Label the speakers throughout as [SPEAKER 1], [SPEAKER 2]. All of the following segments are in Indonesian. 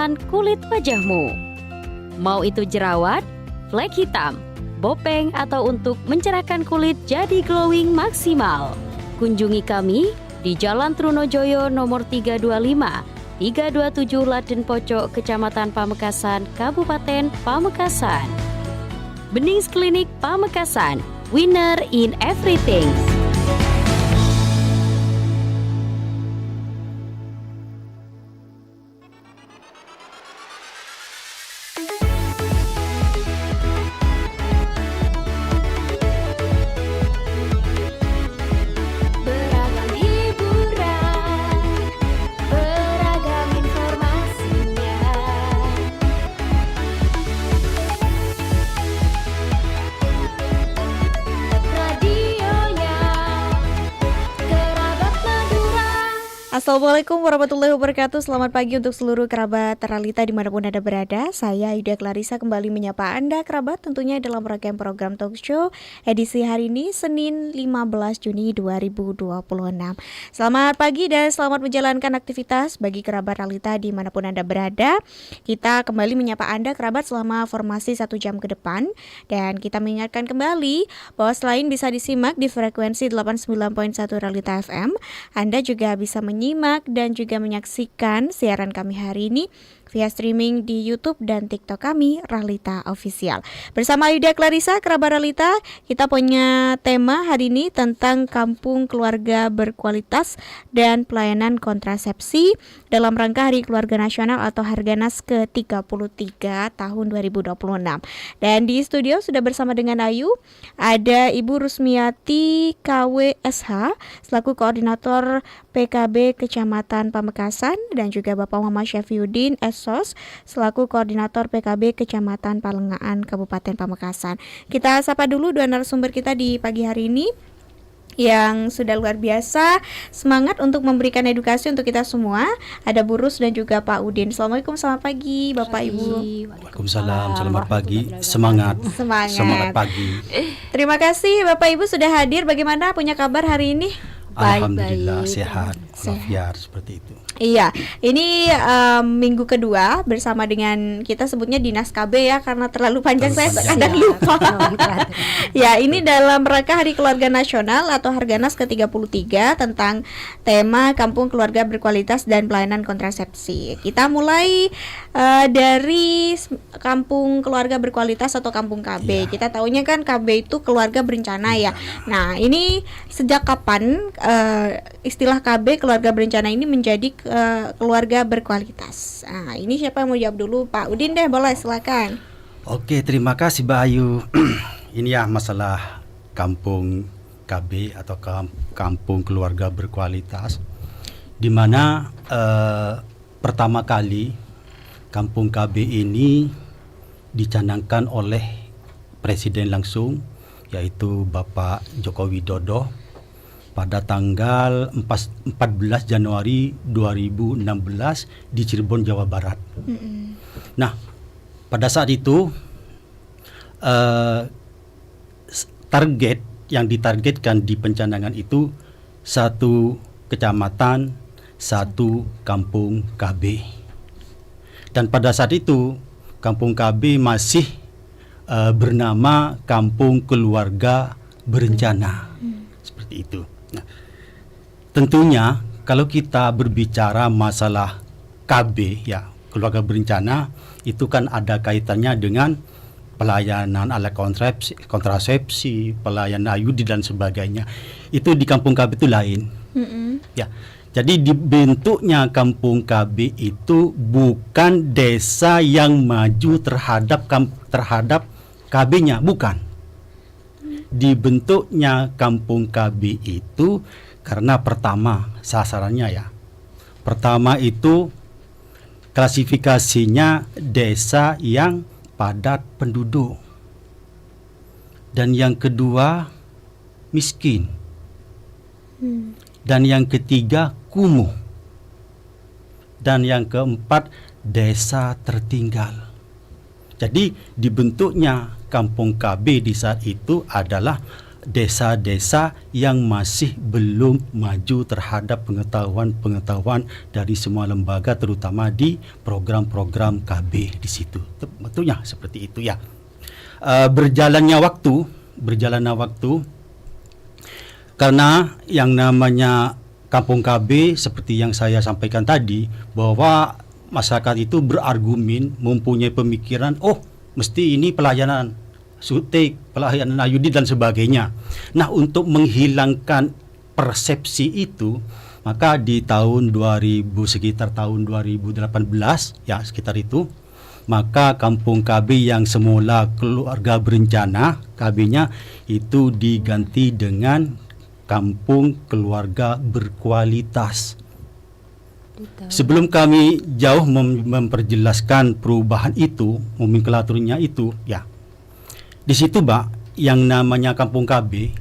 [SPEAKER 1] kecantikan kulit wajahmu. Mau itu jerawat, flek hitam, bopeng atau untuk mencerahkan kulit jadi glowing maksimal. Kunjungi kami di Jalan Trunojoyo nomor 325, 327 Laden Pojok, Kecamatan Pamekasan, Kabupaten Pamekasan. Benings Klinik Pamekasan, winner in everything.
[SPEAKER 2] Beragam hiburan, beragam informasinya. Radionya Kerabat Madura.
[SPEAKER 3] Assalamualaikum warahmatullahi wabarakatuh. Selamat pagi untuk seluruh kerabat Teralita dimanapun Anda berada. Saya Yuda Clarissa kembali menyapa Anda kerabat tentunya dalam rangkaian program talk show edisi hari ini Senin 15 Juni 2026. Selamat pagi dan selamat menjalankan aktivitas bagi kerabat Teralita dimanapun Anda berada. Kita kembali menyapa Anda kerabat selama formasi 1 jam ke depan. Dan kita mengingatkan kembali bahwa selain bisa disimak di frekuensi 89.1 Realita FM, Anda juga bisa menyimak dan juga menyaksikan siaran kami hari ini via streaming di YouTube dan TikTok kami, Realita Official. Bersama Yuda Clarissa, kerabat Realita, kita punya tema hari ini tentang kampung keluarga berkualitas dan pelayanan kontrasepsi dalam rangka Hari Keluarga Nasional atau Harganas ke-33 tahun 2026. Dan di studio sudah bersama dengan Ayu, ada Ibu Rusmiati KWSH selaku Koordinator PKB Kecamatan Pamekasan dan juga Bapak Muhammad Syafiuddin SOS selaku Koordinator PKB Kecamatan Palengaan Kabupaten Pamekasan. Kita sapa dulu dua narasumber kita di pagi hari ini yang sudah luar biasa semangat untuk memberikan edukasi untuk kita semua. Ada Bu Rus dan juga Pak Udin. Assalamualaikum, selamat pagi Bapak Ibu.
[SPEAKER 4] Waalaikumsalam, selamat pagi. Semangat pagi.
[SPEAKER 3] Terima kasih Bapak Ibu sudah hadir. Bagaimana, punya kabar hari ini?
[SPEAKER 4] Alhamdulillah sehat, walafiat seperti itu.
[SPEAKER 3] Iya, ini minggu kedua bersama dengan kita sebutnya Dinas KB ya, karena terlalu panjang saya kadang lupa. Ya, ini dalam rangka Hari Keluarga Nasional atau Harganas ke-33 tentang tema Kampung Keluarga Berkualitas dan Pelayanan Kontrasepsi. Kita mulai dari Kampung Keluarga Berkualitas atau Kampung KB. Kita tahunya kan KB itu keluarga berencana ya. Nah, ini sejak kapan istilah KB keluarga berencana ini menjadi keluarga berkualitas? Nah, ini siapa yang mau jawab dulu? Pak Udin deh, boleh, silakan.
[SPEAKER 4] Oke, terima kasih Mbak Ayu. Ini ya masalah kampung KB atau kampung keluarga berkualitas, di mana pertama kali kampung KB ini dicanangkan oleh Presiden langsung, yaitu Bapak Joko Widodo pada tanggal 14 Januari 2016 di Cirebon, Jawa Barat. Nah, pada saat itu target yang ditargetkan di pencanangan itu 1 kecamatan, 1 kampung KB. Dan pada saat itu kampung KB masih bernama Kampung Keluarga Berencana. Seperti itu. Nah, tentunya kalau kita berbicara masalah KB ya, keluarga berencana, itu kan ada kaitannya dengan pelayanan alat kontrasepsi, pelayanan IUD dan sebagainya. Itu di kampung KB itu lain. Ya. Jadi dibentuknya kampung KB itu bukan desa yang maju terhadap KB-nya, bukan. Dibentuknya kampung KB itu karena pertama sasarannya ya. Pertama itu klasifikasinya desa yang padat penduduk. Dan yang kedua miskin. Dan yang ketiga kumuh. Dan yang keempat desa tertinggal. Jadi dibentuknya kampung KB di saat itu adalah desa-desa yang masih belum maju terhadap pengetahuan dari semua lembaga, terutama di program-program KB di situ. Betulnya seperti itu ya. Berjalannya waktu, karena yang namanya Kampung KB seperti yang saya sampaikan tadi, bahwa masyarakat itu berargumen, mempunyai pemikiran, oh mesti ini pelayanan sutek, pelayanan ayudi dan sebagainya. Nah, untuk menghilangkan persepsi itu, maka di tahun 2000, sekitar tahun 2018 ya, sekitar itu, maka Kampung KB yang semula keluarga berencana, KB-nya itu diganti dengan Kampung Keluarga Berkualitas. Sebelum kami jauh memperjelaskan perubahan itu, nomenklaturnya itu, ya, di situ, Mbak, yang namanya Kampung KB,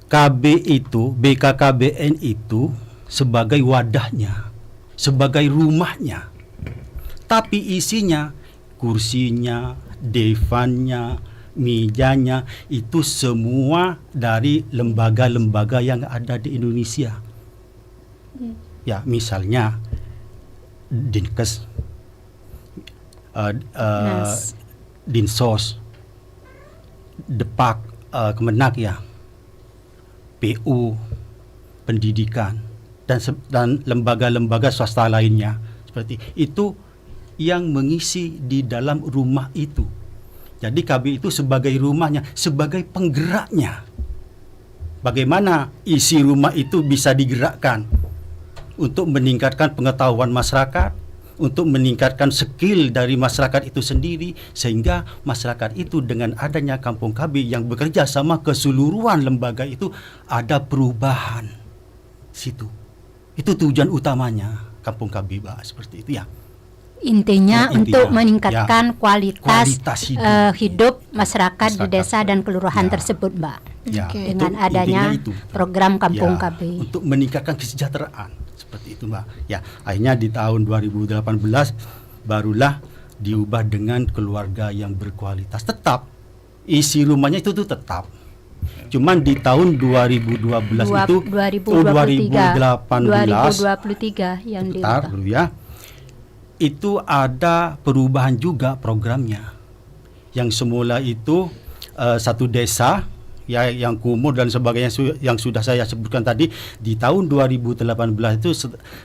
[SPEAKER 4] KB itu, BKKBN itu sebagai wadahnya, sebagai rumahnya. Tapi isinya, kursinya, devannya, mejanya, itu semua dari lembaga-lembaga yang ada di Indonesia. Ya, misalnya Dinkes, Dinsos, Depak, Kemenak ya, PU, pendidikan, dan lembaga-lembaga swasta lainnya seperti itu yang mengisi di dalam rumah itu. Jadi KB itu sebagai rumahnya, sebagai penggeraknya. Bagaimana isi rumah itu bisa digerakkan untuk meningkatkan pengetahuan masyarakat, untuk meningkatkan skill dari masyarakat itu sendiri, sehingga masyarakat itu dengan adanya Kampung KB yang bekerja sama keseluruhan lembaga itu ada perubahan situ. Itu tujuan utamanya Kampung KB, Mbak, seperti itu ya.
[SPEAKER 5] Intinya untuk meningkatkan
[SPEAKER 4] ya,
[SPEAKER 5] kualitas hidup masyarakat di desa dan kelurahan
[SPEAKER 4] ya,
[SPEAKER 5] tersebut, Mbak.
[SPEAKER 4] Ya,
[SPEAKER 5] dengan adanya
[SPEAKER 4] itu,
[SPEAKER 5] program Kampung
[SPEAKER 4] ya,
[SPEAKER 5] KB.
[SPEAKER 4] Untuk meningkatkan kesejahteraan seperti itu, Mbak. Ya, akhirnya di tahun 2018 barulah diubah dengan keluarga yang berkualitas. Tetap isi rumahnya itu tuh tetap. Cuman di tahun 2012 itu
[SPEAKER 5] 2023 yang
[SPEAKER 4] diubah ya. Itu ada perubahan juga programnya. Yang semula itu satu desa ya, yang kumuh dan sebagainya yang sudah saya sebutkan tadi, di tahun 2018 itu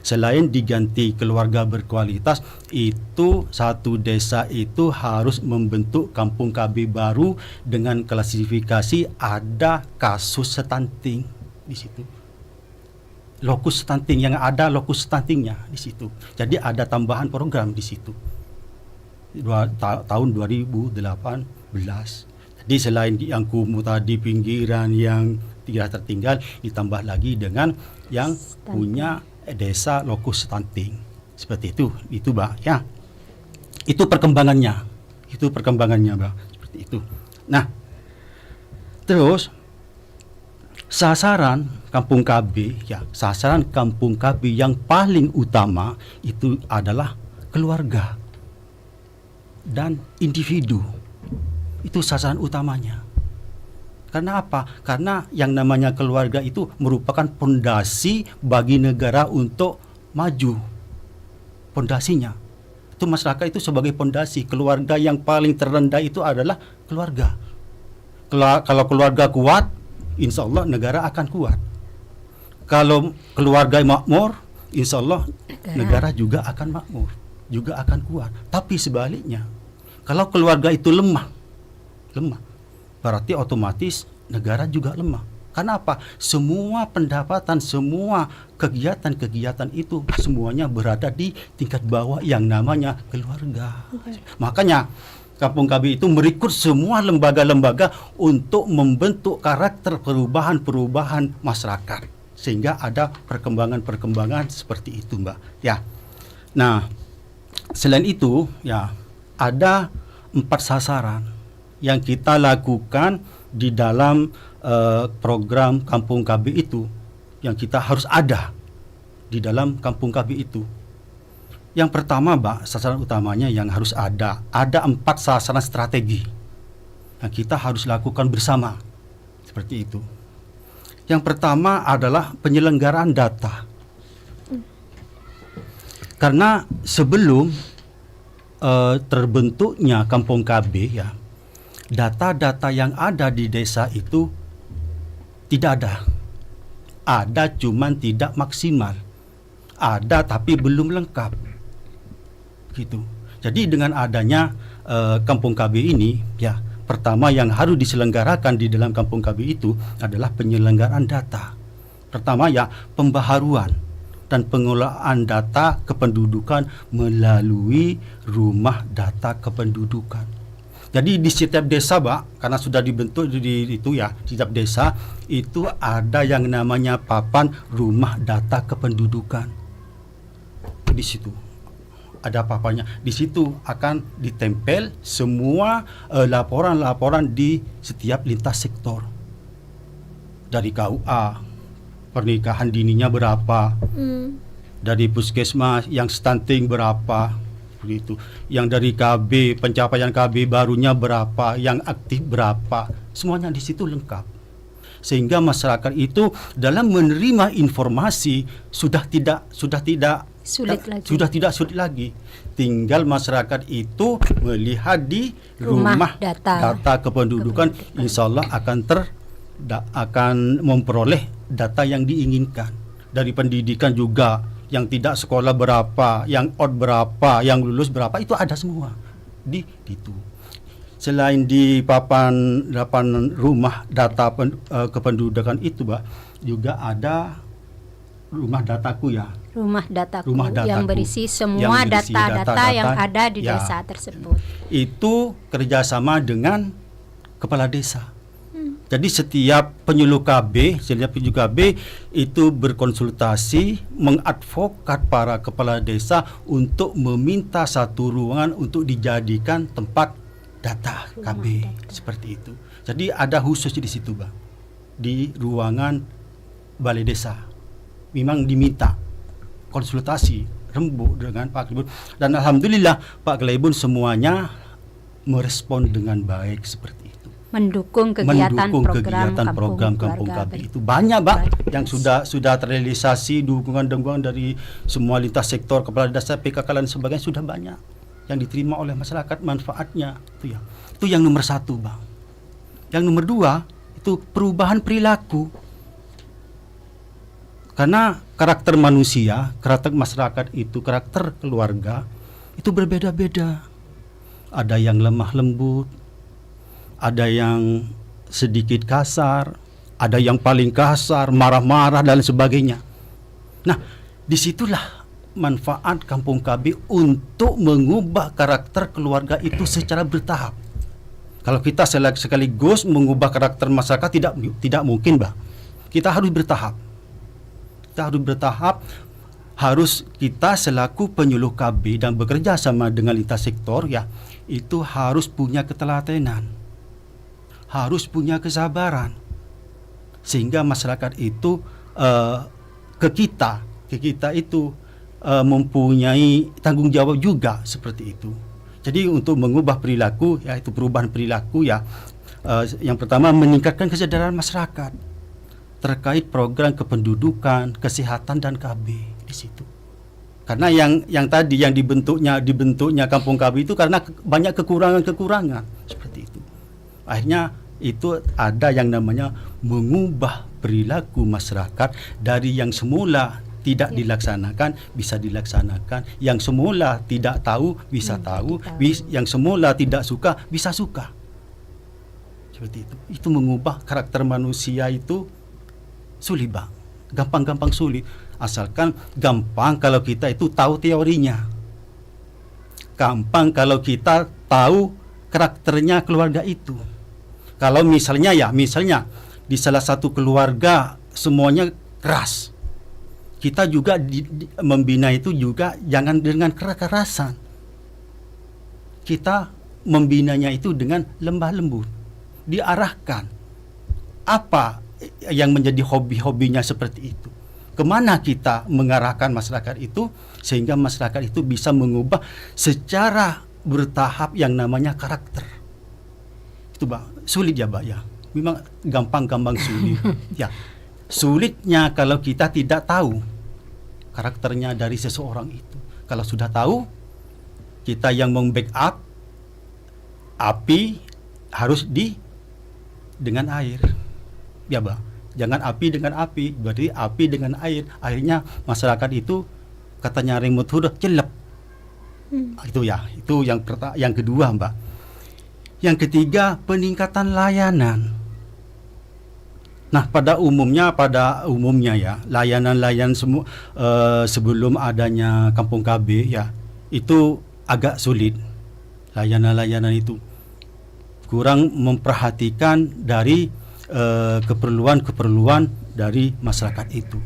[SPEAKER 4] selain diganti keluarga berkualitas, itu satu desa itu harus membentuk Kampung KB baru dengan klasifikasi ada kasus stunting di situ. Lokus stunting yang ada, lokus stuntingnya di situ. Jadi ada tambahan program di situ. Tahun 2018. Jadi selain yang kumuh tadi, pinggiran yang tidak tertinggal, ditambah lagi dengan yang punya desa lokus stunting. Seperti itu, Mbak, ya. Itu perkembangannya, Mbak, seperti itu. Nah, terus sasaran Kampung KB yang paling utama itu adalah keluarga dan individu. Itu sasaran utamanya. Karena apa? Karena yang namanya keluarga itu merupakan pondasi bagi negara untuk maju. Pondasinya itu masyarakat itu sebagai pondasi. Keluarga yang paling terendah itu adalah keluarga. Kalau keluarga kuat, insya Allah negara akan kuat. Kalau keluarga makmur, insya Allah negara juga akan makmur, juga akan kuat. Tapi sebaliknya, kalau keluarga itu lemah, berarti otomatis negara juga lemah. Karena apa? Semua pendapatan, semua kegiatan-kegiatan itu semuanya berada di tingkat bawah yang namanya keluarga. Makanya Kampung KB itu merekrut semua lembaga-lembaga untuk membentuk karakter perubahan-perubahan masyarakat, sehingga ada perkembangan-perkembangan seperti itu, Mbak. Ya. Nah, selain itu, ya, ada 4 sasaran yang kita lakukan di dalam program Kampung KB itu, yang kita harus ada di dalam Kampung KB itu. Yang pertama, Mbak, sasaran utamanya yang harus ada 4 sasaran strategi yang kita harus lakukan bersama. Seperti itu. Yang pertama adalah penyelenggaraan data. Karena sebelum terbentuknya Kampung KB ya, data-data yang ada di desa itu tidak ada. Ada cuman tidak maksimal. Ada tapi belum lengkap. Gitu. Jadi dengan adanya Kampung KB ini ya, pertama yang harus diselenggarakan di dalam Kampung KB itu adalah penyelenggaraan data. Pertama ya, pembaharuan dan pengelolaan data kependudukan melalui rumah data kependudukan. Jadi di setiap desa, Pak, karena sudah dibentuk di itu ya, setiap desa itu ada yang namanya papan rumah data kependudukan. Di situ ada papannya. Di situ akan ditempel semua laporan-laporan di setiap lintas sektor. Dari KUA, pernikahan dininya berapa, dari puskesmas yang stunting berapa, begitu. Yang dari KB, pencapaian KB barunya berapa, yang aktif berapa, semuanya di situ lengkap. Sehingga masyarakat itu dalam menerima informasi sudah tidak sulit lagi. Tinggal masyarakat itu melihat di rumah data kependudukan, insya Allah akan memperoleh data yang diinginkan. Dari pendidikan juga, yang tidak sekolah berapa, yang out berapa, yang lulus berapa, itu ada semua di itu. Selain di papan rumah data kependudukan itu, Pak, juga ada rumah dataku ya.
[SPEAKER 5] Rumah dataku
[SPEAKER 4] Rumah
[SPEAKER 5] yang
[SPEAKER 4] dataku,
[SPEAKER 5] berisi semua
[SPEAKER 4] yang berisi
[SPEAKER 5] data-data yang ada di
[SPEAKER 4] ya,
[SPEAKER 5] desa tersebut.
[SPEAKER 4] Itu kerjasama dengan kepala desa. Jadi setiap penyuluh KB itu berkonsultasi, mengadvokat para kepala desa untuk meminta satu ruangan untuk dijadikan tempat data KB seperti itu. Jadi ada khusus di situ, Bang. Di ruangan balai desa. Memang diminta konsultasi rembuk dengan Pak Kelebun, dan alhamdulillah Pak Kelebun semuanya merespon dengan baik seperti itu.
[SPEAKER 5] Mendukung kegiatan
[SPEAKER 4] program Kampung KB itu banyak, Pak, yang sudah terrealisasi, dukungan dari semua lintas sektor, kepala desa, PKK dan sebagainya sudah banyak yang diterima oleh masyarakat manfaatnya itu ya. Itu yang nomor 1, Bang. Yang nomor 2 itu perubahan perilaku. Karena karakter manusia, karakter masyarakat itu, karakter keluarga itu berbeda-beda. Ada yang lemah lembut, ada yang sedikit kasar, ada yang paling kasar, marah-marah dan sebagainya. Nah, disitulah manfaat Kampung KB untuk mengubah karakter keluarga itu secara bertahap. Kalau kita sekaligus mengubah karakter masyarakat tidak mungkin, Bang. Kita harus bertahap. Harus kita selaku penyuluh KB dan bekerja sama dengan lintas sektor ya, itu harus punya ketelatenan, harus punya kesabaran, sehingga masyarakat itu ke kita itu mempunyai tanggung jawab juga seperti itu. Jadi untuk mengubah perilaku, yaitu perubahan perilaku ya, yang pertama meningkatkan kesadaran masyarakat terkait program kependudukan, kesehatan dan KB di situ. Karena yang tadi yang dibentuknya Kampung KB itu karena banyak kekurangan seperti itu. Akhirnya itu ada yang namanya mengubah perilaku masyarakat dari yang semula tidak dilaksanakan bisa dilaksanakan, yang semula tidak tahu bisa tahu, yang semula tidak suka bisa suka. Seperti itu. Itu mengubah karakter manusia itu sulit, Bang. Gampang-gampang sulit. Asalkan gampang kalau kita itu tahu teorinya. Gampang kalau kita tahu karakternya keluarga itu. Kalau misalnya di salah satu keluarga semuanya keras, kita juga membina itu juga jangan dengan kekerasan. Kita membinanya itu dengan lembah lembut, diarahkan apa yang menjadi hobi-hobinya seperti itu. Kemana kita mengarahkan masyarakat itu sehingga masyarakat itu bisa mengubah secara bertahap yang namanya karakter. Itu, Bang, sulit ya, Bang ya. memang gampang-gampang sulit. Ya, sulitnya kalau kita tidak tahu karakternya dari seseorang itu. Kalau sudah tahu, kita yang membackup api harus dengan air. Ya, Bang. Jangan api dengan api, berarti api dengan air. Akhirnya masyarakat itu katanya remote udah celep. Itu ya, itu yang kedua, Mbak. Yang ketiga, peningkatan layanan. Nah, pada umumnya ya, layanan semua sebelum adanya Kampung KB ya, itu agak sulit. Layanan-layanan itu kurang memperhatikan dari keperluan dari masyarakat itu.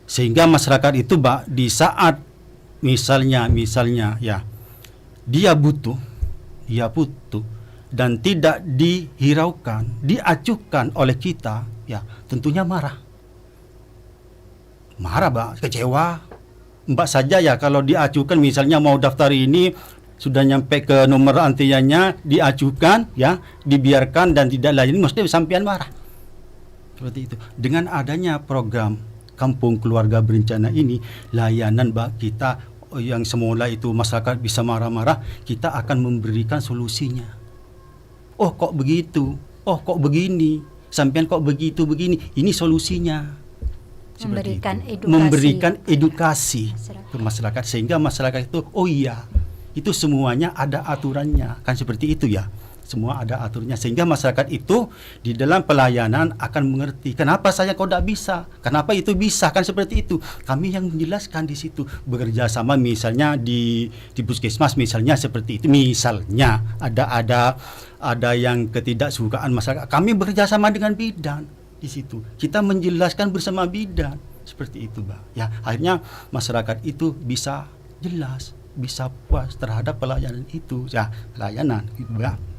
[SPEAKER 4] Sehingga masyarakat itu, Mbak, di saat misalnya ya, dia butuh dan tidak dihiraukan, diacuhkan oleh kita, ya tentunya marah, Mbak, kecewa. Mbak saja ya, kalau diacuhkan misalnya mau daftar ini, sudah nyampe ke nomor antriannya, diacuhkan, ya dibiarkan dan tidak layani, mesti sampean marah. Seperti itu. Dengan adanya program Kampung Keluarga Berencana ini, layanan, Mbak, kita yang semula itu masyarakat bisa marah-marah, kita akan memberikan solusinya. Oh kok begitu, oh kok begini, sampean kok begini, ini solusinya. Memberikan edukasi ke masyarakat, sehingga masyarakat itu, oh iya, itu semuanya ada aturannya, kan seperti itu ya. Semua ada aturannya, sehingga masyarakat itu di dalam pelayanan akan mengerti kenapa saya kok tidak bisa, kenapa itu bisa, kan seperti itu. Kami yang menjelaskan di situ, bekerja sama misalnya di puskesmas misalnya seperti itu. Misalnya ada yang ketidaksukaan masyarakat, kami bekerja sama dengan bidan di situ. Kita menjelaskan bersama bidan seperti itu, Mbak. Ya, akhirnya masyarakat itu bisa jelas, bisa puas terhadap pelayanan itu, ya pelayanan, gitu, Mbak.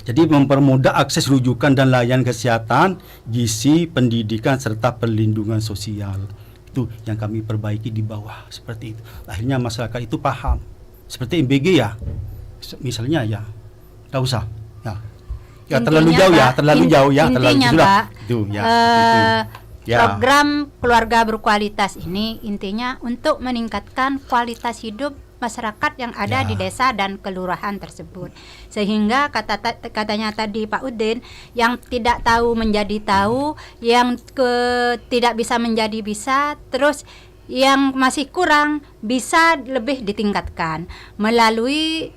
[SPEAKER 4] Jadi mempermudah akses rujukan dan layanan kesehatan, gizi, pendidikan serta perlindungan sosial. Itu yang kami perbaiki di bawah seperti itu. Akhirnya masyarakat itu paham. Seperti MBG ya. Misalnya ya. Enggak usah. Ya terlalu jauh ya, terlalu jauh ya, terlalu sudah. Itu ya. Ya.
[SPEAKER 5] Program keluarga berkualitas ini intinya untuk meningkatkan kualitas hidup masyarakat yang ada di desa dan kelurahan tersebut, sehingga katanya tadi Pak Udin, yang tidak tahu menjadi tahu, yang tidak bisa menjadi bisa, terus yang masih kurang bisa lebih ditingkatkan melalui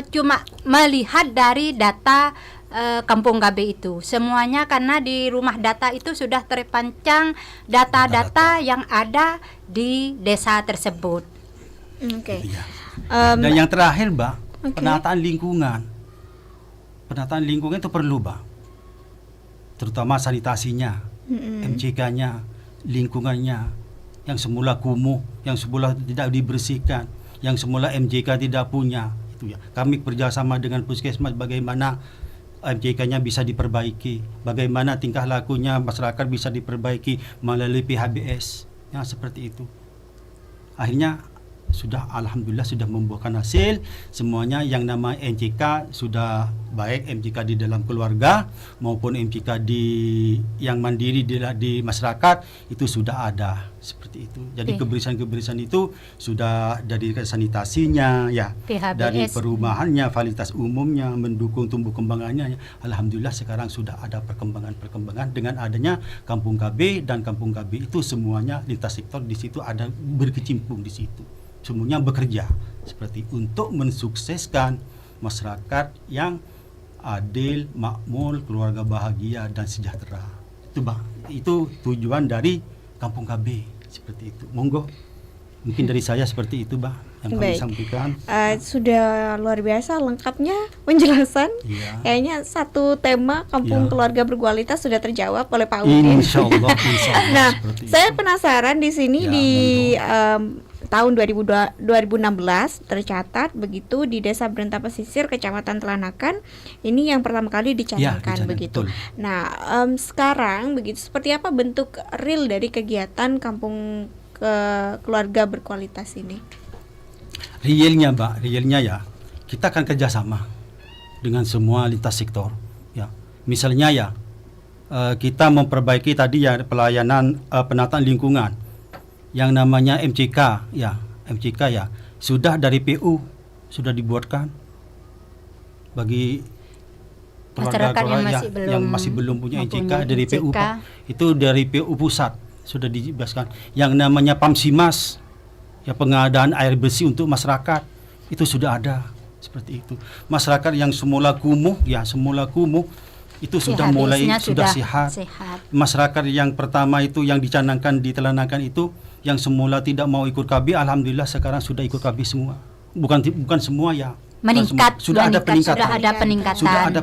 [SPEAKER 5] cuma melihat dari data Kampung KB itu semuanya, karena di rumah data itu sudah terpancang data-data yang ada di desa tersebut.
[SPEAKER 3] Oke.
[SPEAKER 4] Ya. Dan yang terakhir, Mbak, penataan lingkungan. Penataan lingkungan itu perlu, Mbak. Terutama sanitasinya, MCK-nya, lingkungannya, yang semula kumuh, yang semula tidak dibersihkan, yang semula MJK tidak punya, itu ya. Kami kerjasama dengan puskesmas bagaimana MJK-nya bisa diperbaiki, bagaimana tingkah lakunya masyarakat bisa diperbaiki melalui PHBS, ya seperti itu. Akhirnya alhamdulillah sudah membuahkan hasil. Semuanya yang nama MJK sudah baik, MJK di dalam keluarga maupun MJK yang mandiri di masyarakat itu sudah ada seperti itu. Jadi kebersihan itu sudah dari sanitasinya ya, PHBS, dari perumahannya, fasilitas umumnya, mendukung tumbuh kembangannya. Alhamdulillah sekarang sudah ada perkembangan dengan adanya Kampung KB, dan Kampung KB itu semuanya lintas sektor di situ ada berkecimpung di situ. Semuanya bekerja seperti untuk mensukseskan masyarakat yang adil, makmur, keluarga bahagia dan sejahtera. Itu Bang, itu tujuan dari Kampung KB seperti itu. Monggo, mungkin dari saya seperti itu Bang yang kami sampaikan.
[SPEAKER 3] Sudah luar biasa lengkapnya penjelasan. Kayaknya satu tema Kampung Keluarga Berkualitas sudah terjawab oleh Pak Udin.
[SPEAKER 4] Insya Allah.
[SPEAKER 3] Nah, saya penasaran di sini tahun 2016 tercatat begitu di Desa Berenta Pesisir, Kecamatan Telanakan, ini yang pertama kali dicanangkan begitu. Betul. Nah, sekarang begitu seperti apa bentuk real dari kegiatan Kampung Keluarga Berkualitas ini?
[SPEAKER 4] Realnya Mbak, ya kita akan kerjasama dengan semua lintas sektor ya. Misalnya ya, kita memperbaiki tadi ya pelayanan penataan lingkungan yang namanya MCK ya sudah dari PU sudah dibuatkan bagi
[SPEAKER 5] Masyarakat
[SPEAKER 4] yang masih belum punya MCK
[SPEAKER 5] mempunyai
[SPEAKER 4] dari PU
[SPEAKER 5] MCK.
[SPEAKER 4] Pak. Itu dari PU pusat sudah dijelaskan. Yang namanya Pamsimas ya pengadaan air bersih untuk masyarakat itu sudah ada seperti itu. Masyarakat yang semula kumuh itu sudah mulai sudah sehat. Masyarakat yang pertama itu yang dicanangkan ditelanangkan itu yang semula tidak mau ikut KB, alhamdulillah sekarang sudah ikut KB semua. Bukan semua ya.
[SPEAKER 5] Meningkat,
[SPEAKER 4] Sudah ada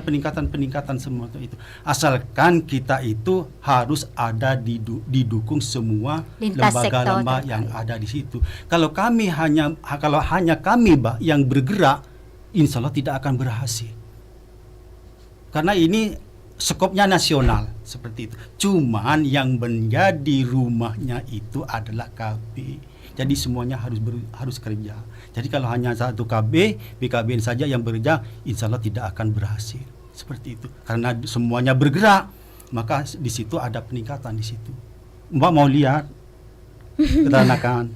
[SPEAKER 5] peningkatan
[SPEAKER 4] semua itu. Asalkan kita itu harus ada didukung semua
[SPEAKER 5] lintas
[SPEAKER 4] lembaga yang ada di situ. Kalau hanya kami Mbak yang bergerak, insya Allah tidak akan berhasil. Karena ini skopnya nasional seperti itu. Cuman yang menjadi rumahnya itu adalah KB. Jadi semuanya harus kerja. Jadi kalau hanya satu KB, BKBN saja yang bekerja, insya Allah tidak akan berhasil. Seperti itu. Karena semuanya bergerak, maka di situ ada peningkatan di situ. Mbak mau lihat ketenakan.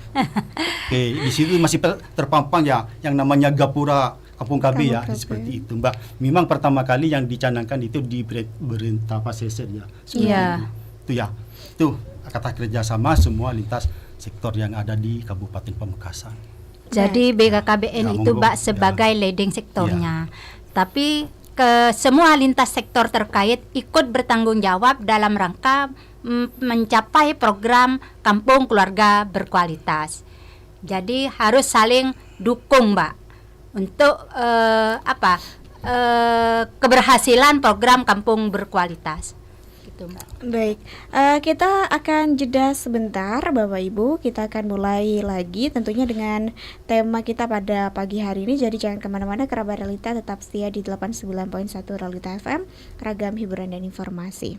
[SPEAKER 4] Oke, di situ masih terpampang ya yang namanya Gapura Kampung KB ya, seperti itu Mbak. Memang pertama kali yang dicanangkan itu di Berita Pasir ya.
[SPEAKER 5] Iya.
[SPEAKER 4] Itu ya. Itu kata kerjasama semua lintas sektor yang ada di Kabupaten Pamekasan.
[SPEAKER 5] Jadi BKKBN itu Mbak sebagai leading sektornya. Tapi ke semua lintas sektor terkait ikut bertanggung jawab dalam rangka mencapai program Kampung Keluarga Berkualitas. Jadi harus saling dukung Mbak untuk keberhasilan program Kampung Berkualitas. Gitu Mbak.
[SPEAKER 3] Baik, kita akan jeda sebentar Bapak Ibu. Kita akan mulai lagi tentunya dengan tema kita pada pagi hari ini. Jadi jangan kemana-mana, kerabat Realita tetap setia di 89.1 Realita FM, ragam hiburan dan informasi.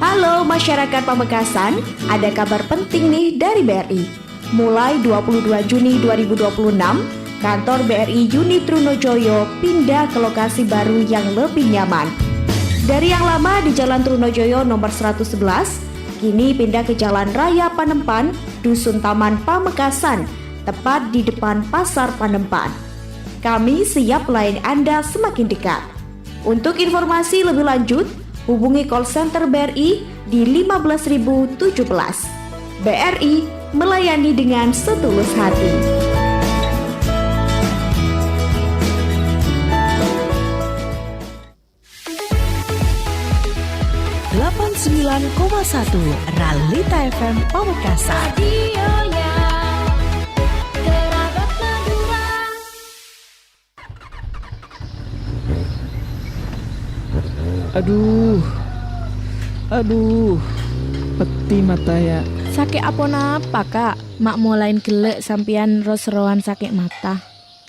[SPEAKER 3] Halo masyarakat Pamekasan, ada kabar penting nih dari BRI. Mulai 22 Juni 2026, kantor BRI Unit Trunojoyo pindah ke lokasi baru yang lebih nyaman. Dari yang lama di Jalan Trunojoyo nomor 111, kini pindah ke Jalan Raya Panempan, Dusun Taman Pamekasan, tepat di depan Pasar Panempan. Kami siap melayani Anda semakin dekat. Untuk informasi lebih lanjut, hubungi call center BRI di 15017. BRI melayani dengan setulus hati.
[SPEAKER 6] 89,1 Realita FM Pamekasan.
[SPEAKER 2] Radionya Kerabat Madura.
[SPEAKER 7] Aduh, peti mata ya.
[SPEAKER 8] Sakit apa napa kak? Mak mulain gelek sampian ros-roan sakit mata.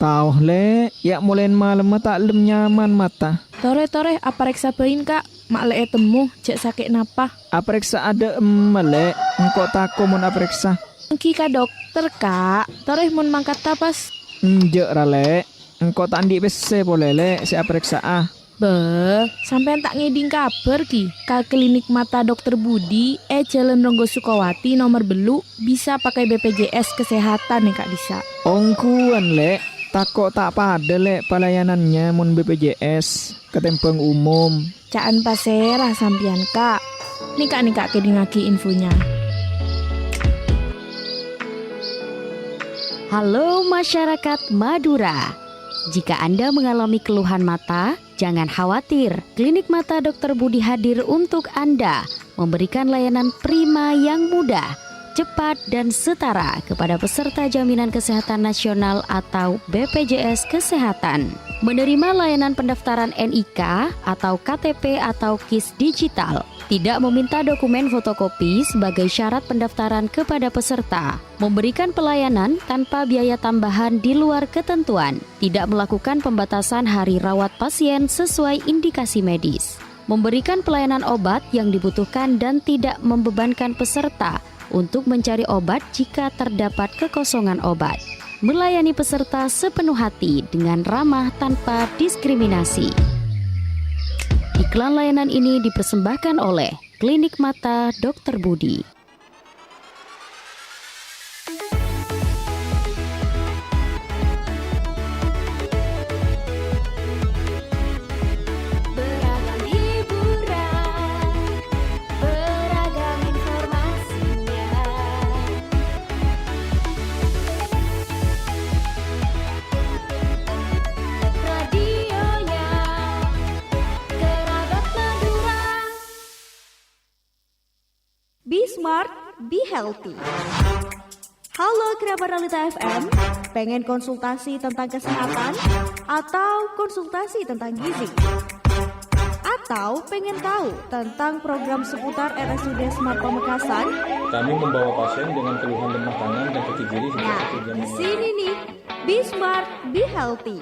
[SPEAKER 7] Tauh le, ya mulain malam tak lem nyaman mata.
[SPEAKER 8] Tore apa reksa bain kak? Mak lek temu cek sakit napa?
[SPEAKER 7] Apriksa ada melek, engkau tako mun apriksa.
[SPEAKER 8] Engki ka dokter kak. Tore mun mangkat tapas.
[SPEAKER 7] Njek rale, engkau tak andi bese polele si apriksa ah.
[SPEAKER 8] Beh, sampean tak ngeding kabar ki. Ka klinik mata dokter Budi, Jalan Ronggo Sukawati nomor belu bisa pakai BPJS kesehatan nih kak Disa.
[SPEAKER 7] Ongkuan le, tako tak pada le pelayanannya mun BPJS ketempeng umum.
[SPEAKER 8] Caan paserah sampian kak. Nih kak kedingaki infonya.
[SPEAKER 1] Halo masyarakat Madura. Jika Anda mengalami keluhan mata, jangan khawatir. Klinik Mata Dr. Budi hadir untuk Anda, memberikan layanan prima yang mudah, cepat dan setara kepada peserta Jaminan Kesehatan Nasional atau BPJS Kesehatan. Menerima layanan pendaftaran NIK atau KTP atau KIS digital. Tidak meminta dokumen fotokopi sebagai syarat pendaftaran kepada peserta. Memberikan pelayanan tanpa biaya tambahan di luar ketentuan. Tidak melakukan pembatasan hari rawat pasien sesuai indikasi medis. Memberikan pelayanan obat yang dibutuhkan dan tidak membebankan peserta untuk mencari obat jika terdapat kekosongan obat. melayani peserta sepenuh hati dengan ramah tanpa diskriminasi. Iklan layanan ini dipersembahkan oleh Klinik Mata Dr. Budi.
[SPEAKER 2] Beragam hiburan, beragam informasinya. Radionya Kerabat Madura.
[SPEAKER 3] Be smart, be healthy. Halo kerabat Realita FM, pengen konsultasi tentang kesehatan atau konsultasi tentang gizi? Atau pengen tahu tentang program seputar RSUD Smart Pamekasan?
[SPEAKER 9] Kami membawa pasien dengan keluhan lemah tangan dan kaki kiri hingga
[SPEAKER 3] Nah,
[SPEAKER 9] 1 jam
[SPEAKER 3] di sini nih, Be Smart, Be Healthy.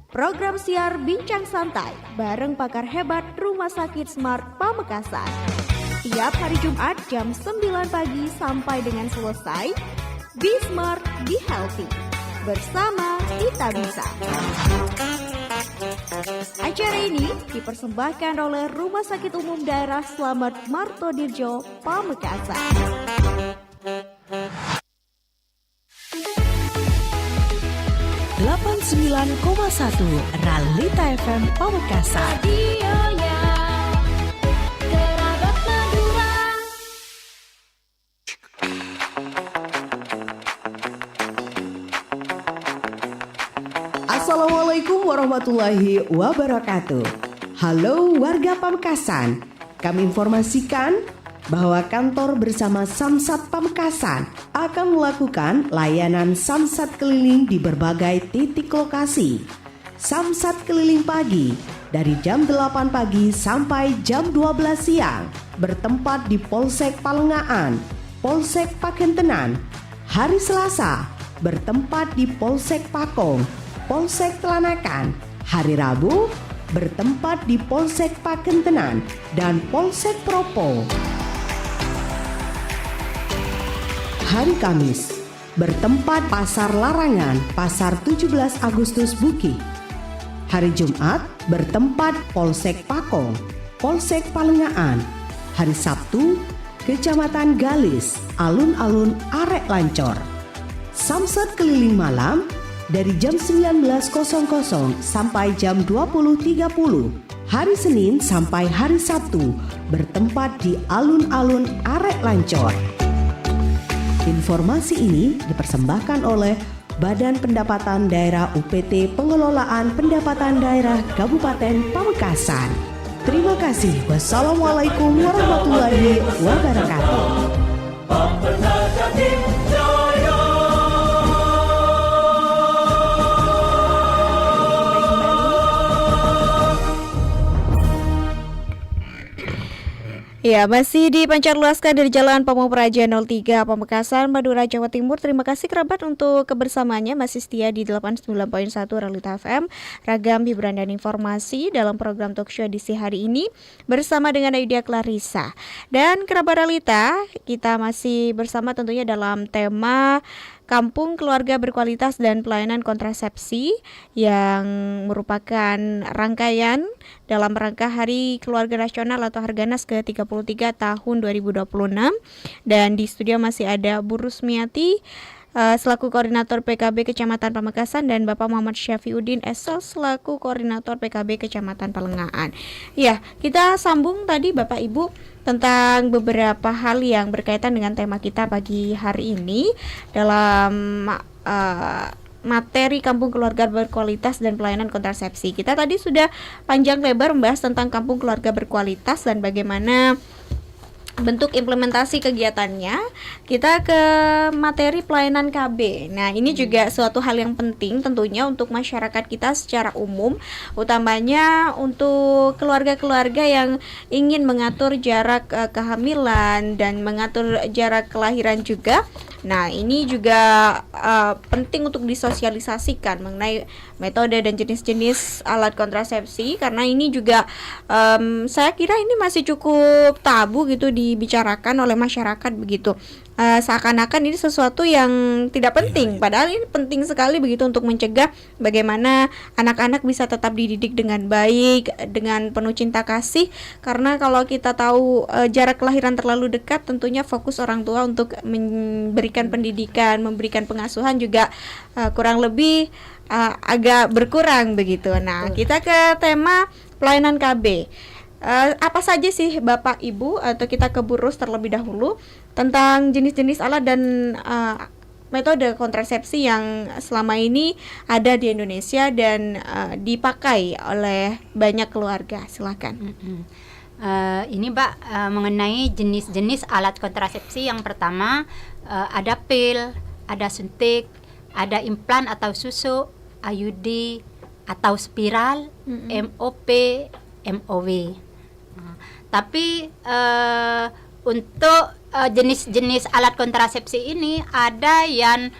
[SPEAKER 3] Program siar bincang santai bareng pakar hebat Rumah Sakit Smart Pamekasan. Tiap hari Jumat jam 9 pagi sampai dengan selesai. Be Smart, Be Healthy. Bersama kita bisa. Acara ini dipersembahkan oleh Rumah Sakit Umum Daerah Slamet Martodirjo, Pamekasan.
[SPEAKER 6] Realita FM Pamekasan.
[SPEAKER 2] Radionya Kerabat Madura.
[SPEAKER 10] Assalamualaikum warahmatullahi wabarakatuh. Halo warga Pamekasan, kami informasikan bahwa kantor bersama Samsat Pamekasan akan melakukan layanan samsat keliling di berbagai titik lokasi. Samsat keliling pagi dari jam 8 pagi sampai jam 12 siang bertempat di Polsek Palengaan, Polsek Pakentenan. Hari Selasa bertempat di Polsek Pakong, Polsek Telanakan. Hari Rabu bertempat di Polsek Pakentenan dan Polsek Propo. Hari Kamis bertempat Pasar Larangan, Pasar 17 Agustus Buki. Hari Jumat bertempat Polsek Pakong, Polsek Palengaan. Hari Sabtu Kecamatan Galis, Alun-alun Arek Lancor. Samsat keliling malam dari jam 19.00 sampai jam 20.30. Hari Senin sampai hari Sabtu bertempat di Alun-alun Arek Lancor. Informasi ini dipersembahkan oleh Badan Pendapatan Daerah UPT Pengelolaan Pendapatan Daerah Kabupaten Pamekasan. Terima kasih. Wassalamualaikum warahmatullahi wabarakatuh.
[SPEAKER 3] Ya, masih dipancarluaskan dari Jalan Pamung Praja 03 Pamekasan, Madura, Jawa Timur. Terima kasih kerabat untuk kebersamaannya, masih setia di 89.1 Realita FM. Ragam hiburan dan informasi dalam program talkshow edisi hari ini bersama dengan Ayudia Clarissa. Dan kerabat Realita, kita masih bersama tentunya dalam tema Kampung Keluarga Berkualitas dan Pelayanan Kontrasepsi yang merupakan rangkaian dalam rangka Hari Keluarga Nasional atau Harganas ke-33 tahun 2026. Dan di studio masih ada Bu Rusmiati selaku Koordinator PKB Kecamatan Pamekasan dan Bapak Muhammad Syafiuddin Esel selaku Koordinator PKB Kecamatan Palengaan. Ya, kita sambung tadi Bapak Ibu tentang beberapa hal yang berkaitan dengan tema kita pagi hari ini dalam materi Kampung Keluarga Berkualitas dan Pelayanan Kontrasepsi. Kita tadi sudah panjang lebar membahas tentang Kampung Keluarga Berkualitas dan bagaimana bentuk implementasi kegiatannya. Kita ke materi pelayanan KB. Nah, ini juga suatu hal yang penting tentunya untuk masyarakat kita secara umum, utamanya untuk keluarga-keluarga yang ingin mengatur jarak kehamilan dan mengatur jarak kelahiran juga. Nah, ini juga penting untuk disosialisasikan mengenai metode dan jenis-jenis alat kontrasepsi, karena ini juga saya kira ini masih cukup tabu gitu dibicarakan oleh masyarakat begitu. seakan-akan ini sesuatu yang tidak penting, padahal ini penting sekali begitu untuk mencegah bagaimana anak-anak bisa tetap dididik dengan baik, dengan penuh cinta kasih. Karena kalau kita tahu jarak kelahiran terlalu dekat, tentunya fokus orang tua untuk memberikan pendidikan, memberikan pengasuhan juga kurang lebih agak berkurang begitu. Nah, kita ke tema pelayanan KB. Apa saja sih Bapak Ibu, atau kita ke Bu Rus terlebih dahulu tentang jenis-jenis alat dan metode kontrasepsi yang selama ini ada di Indonesia dan dipakai oleh banyak keluarga. Silakan.
[SPEAKER 5] Ini Mbak, mengenai jenis-jenis alat kontrasepsi. Yang pertama ada pil, ada suntik, ada implan atau susu, IUD atau spiral, MOP, MOW. Tapi untuk jenis-jenis alat kontrasepsi ini ada yang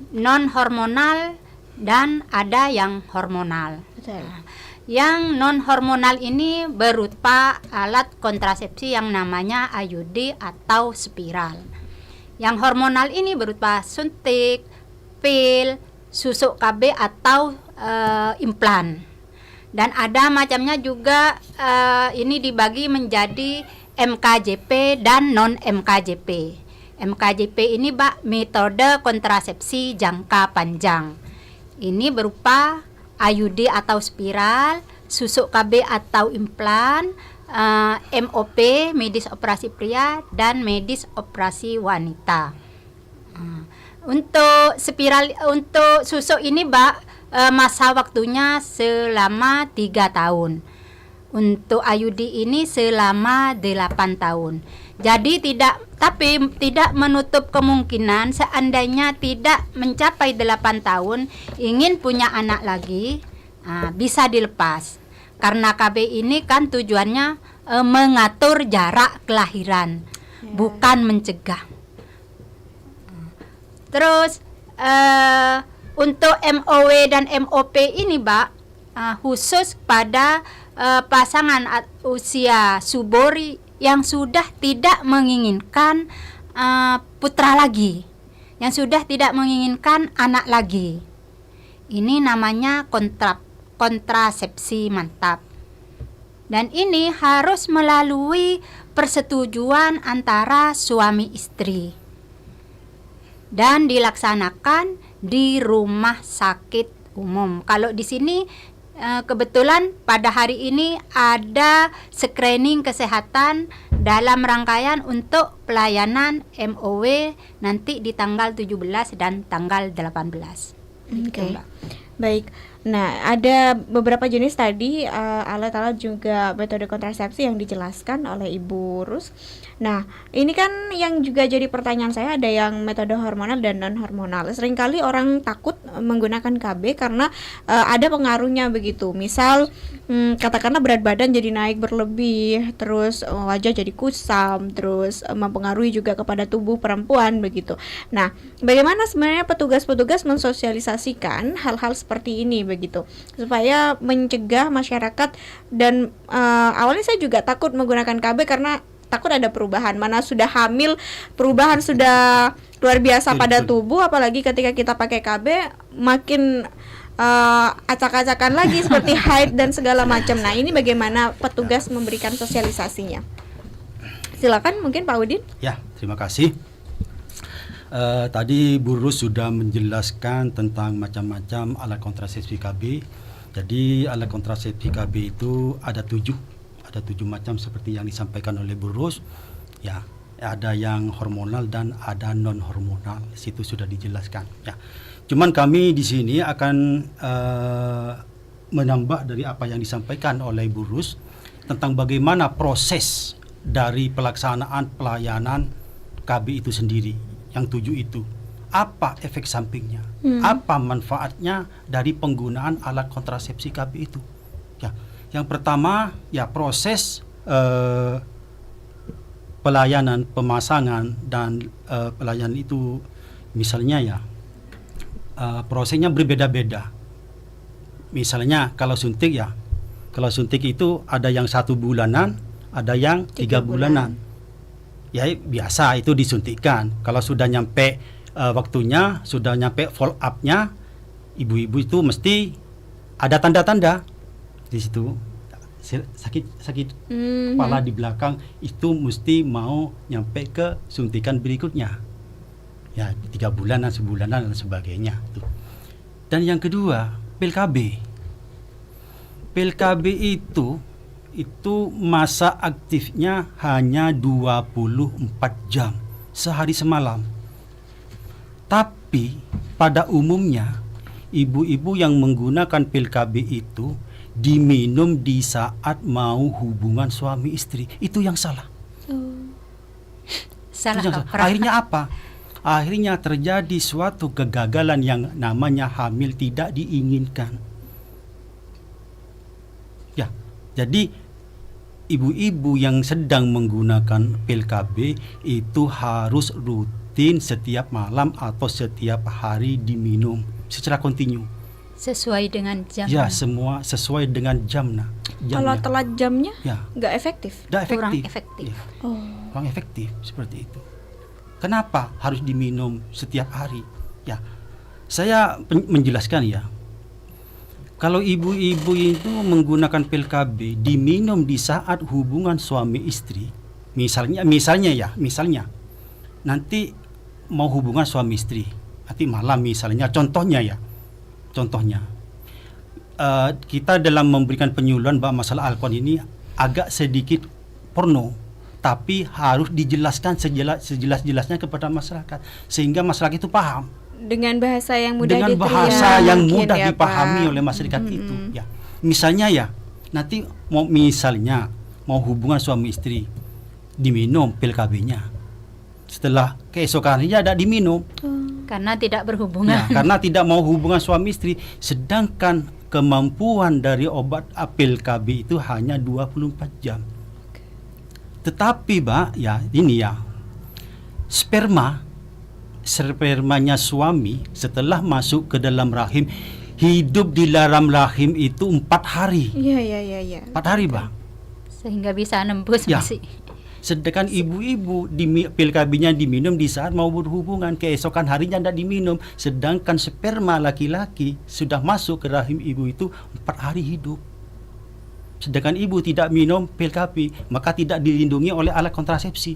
[SPEAKER 5] non hormonal dan ada yang hormonal.
[SPEAKER 3] Betul.
[SPEAKER 5] Yang non hormonal ini berupa alat kontrasepsi yang namanya IUD atau spiral. Yang hormonal ini berupa suntik, pil, susu KB atau implan. Dan ada macamnya juga, ini dibagi menjadi MKJP dan non MKJP. MKJP ini metode kontrasepsi jangka panjang. Ini berupa IUD atau spiral, susu KB atau implan, MOP medis operasi pria dan medis operasi wanita. Untuk spiral, untuk susu ini masa waktunya selama 3 tahun. Untuk IUD ini selama 8 tahun. Jadi tidak menutup kemungkinan seandainya tidak mencapai 8 tahun ingin punya anak lagi, bisa dilepas. Karena KB ini kan tujuannya mengatur jarak kelahiran, bukan mencegah. Terus untuk MOW dan MOP ini khusus pada pasangan usia subur yang sudah tidak menginginkan putra lagi, yang sudah tidak menginginkan anak lagi. Ini namanya kontrasepsi mantap. Dan ini harus melalui persetujuan antara suami istri dan dilaksanakan di rumah sakit umum. Kalau di sini kebetulan pada hari ini ada screening kesehatan dalam rangkaian untuk pelayanan MOW nanti di tanggal 17 dan tanggal 18.
[SPEAKER 3] Oke. Baik. Nah, ada beberapa jenis tadi alat-alat juga metode kontrasepsi yang dijelaskan oleh Ibu Rus. Nah, ini kan yang juga jadi pertanyaan saya, ada yang metode hormonal dan non hormonal. Seringkali orang takut menggunakan KB karena ada pengaruhnya begitu. Misal katakanlah berat badan jadi naik berlebih, terus wajah jadi kusam, terus mempengaruhi juga kepada tubuh perempuan begitu. Nah, bagaimana sebenarnya petugas-petugas mensosialisasikan hal-hal seperti ini begitu supaya mencegah masyarakat? Dan awalnya saya juga takut menggunakan KB karena takut ada perubahan, mana sudah hamil, perubahan sudah luar biasa pada tubuh, apalagi ketika kita pakai KB makin acak-acakan lagi seperti haid dan segala macam. Nah, ini bagaimana petugas memberikan sosialisasinya? Silakan mungkin Pak Udin.
[SPEAKER 4] Ya, terima kasih. Tadi Bu Rus sudah menjelaskan tentang macam-macam alat kontrasepsi KB. Jadi alat kontrasepsi KB itu ada 7 macam seperti yang disampaikan oleh Bu Rus. Ya, ada yang hormonal dan ada non hormonal. Situ sudah dijelaskan. Ya, cuman kami di sini akan menambah dari apa yang disampaikan oleh Bu Rus tentang bagaimana proses dari pelaksanaan pelayanan KB itu sendiri. Yang 7 itu, apa efek sampingnya, apa manfaatnya dari penggunaan alat kontrasepsi KB itu. Ya, yang pertama ya proses pelayanan pemasangan dan pelayanan itu misalnya ya prosesnya berbeda-beda. Misalnya kalau suntik itu ada yang 1 bulanan, ada yang 3 bulanan. ya biasa itu disuntikan. Kalau sudah nyampe waktunya, sudah nyampe follow up-nya, ibu-ibu itu mesti ada tanda-tanda di situ. Sakit kepala di belakang itu mesti mau nyampe ke suntikan berikutnya. Ya 3 bulanan, sebulanan dan sebagainya. Dan yang kedua, pil KB itu masa aktifnya hanya 24 jam sehari semalam. Tapi pada umumnya ibu-ibu yang menggunakan pil KB itu diminum di saat mau hubungan suami istri. Itu yang salah.
[SPEAKER 5] Salah
[SPEAKER 4] Itu yang
[SPEAKER 5] kaprah.
[SPEAKER 4] Akhirnya apa? Akhirnya terjadi suatu kegagalan yang namanya hamil tidak diinginkan. Ya, jadi ibu-ibu yang sedang menggunakan pil KB itu harus rutin setiap malam atau setiap hari diminum secara kontinu.
[SPEAKER 5] Sesuai dengan jam.
[SPEAKER 4] Ya, semua sesuai dengan jamnya.
[SPEAKER 3] Kalau telat jamnya
[SPEAKER 4] ya,
[SPEAKER 3] nggak efektif.
[SPEAKER 4] nggak efektif.
[SPEAKER 5] Kurang efektif.
[SPEAKER 4] Ya, kurang efektif seperti itu. Kenapa harus diminum setiap hari? Ya, saya menjelaskan ya. Kalau ibu-ibu itu menggunakan pil KB diminum di saat hubungan suami istri, misalnya nanti mau hubungan suami istri, nanti malam misalnya, contohnya kita dalam memberikan penyuluhan bahwa masalah alkohol ini agak sedikit porno, tapi harus dijelaskan sejelas-jelasnya kepada masyarakat sehingga masyarakat itu paham.
[SPEAKER 3] Dengan bahasa yang mudah
[SPEAKER 4] Dengan
[SPEAKER 3] diterima,
[SPEAKER 4] bahasa yang
[SPEAKER 3] mungkin
[SPEAKER 4] mudah
[SPEAKER 3] ya,
[SPEAKER 4] dipahami
[SPEAKER 3] Pak.
[SPEAKER 4] oleh masyarakat itu. Ya, misalnya ya, nanti mau hubungan suami istri, diminum pil KB-nya. Setelah keesokan harinya ada diminum.
[SPEAKER 5] Karena tidak
[SPEAKER 4] Ya,
[SPEAKER 5] berhubungan.
[SPEAKER 4] karena tidak mau hubungan suami istri, sedangkan kemampuan dari obat pil KB itu hanya 24 jam. Tetapi, Mbak, ya ini ya, spermanya suami setelah masuk ke dalam rahim, hidup di dalam rahim itu 4 hari.
[SPEAKER 3] Iya.
[SPEAKER 4] 4 hari, Bang.
[SPEAKER 5] Sehingga bisa nembus
[SPEAKER 4] Ya.
[SPEAKER 5] masih.
[SPEAKER 4] Sedangkan ibu-ibu pil KB-nya diminum di saat mau berhubungan, keesokan harinya tidak diminum. Sedangkan sperma laki-laki sudah masuk ke rahim ibu itu 4 hari hidup. Sedangkan ibu tidak minum pil KB, maka tidak dilindungi oleh alat kontrasepsi.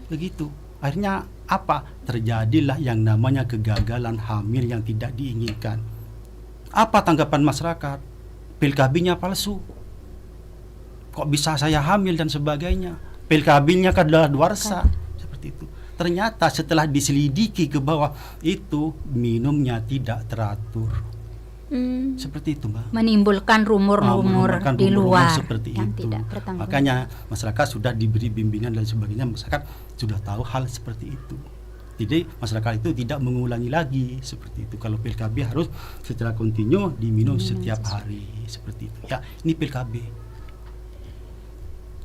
[SPEAKER 4] Begitu. Akhirnya apa? Terjadilah yang namanya kegagalan hamil yang tidak diinginkan. Apa tanggapan masyarakat? Pil KB-nya palsu. Kok bisa saya hamil dan sebagainya? Pil KB-nya kadaluarsa. Seperti itu. Ternyata setelah diselidiki ke bawah, itu minumnya tidak teratur. Seperti itu, Mbak.
[SPEAKER 5] Menimbulkan rumor-rumor
[SPEAKER 4] Menimbulkan
[SPEAKER 5] di
[SPEAKER 4] rumor-rumor
[SPEAKER 5] luar
[SPEAKER 4] seperti
[SPEAKER 5] yang
[SPEAKER 4] itu.
[SPEAKER 5] tidak bertanggung.
[SPEAKER 4] Makanya masyarakat sudah diberi bimbingan dan sebagainya, masyarakat sudah tahu hal seperti itu. Jadi masyarakat itu tidak mengulangi lagi seperti itu. Kalau pil KB harus secara kontinu diminum setiap hari seperti itu. Ya, ini pil KB.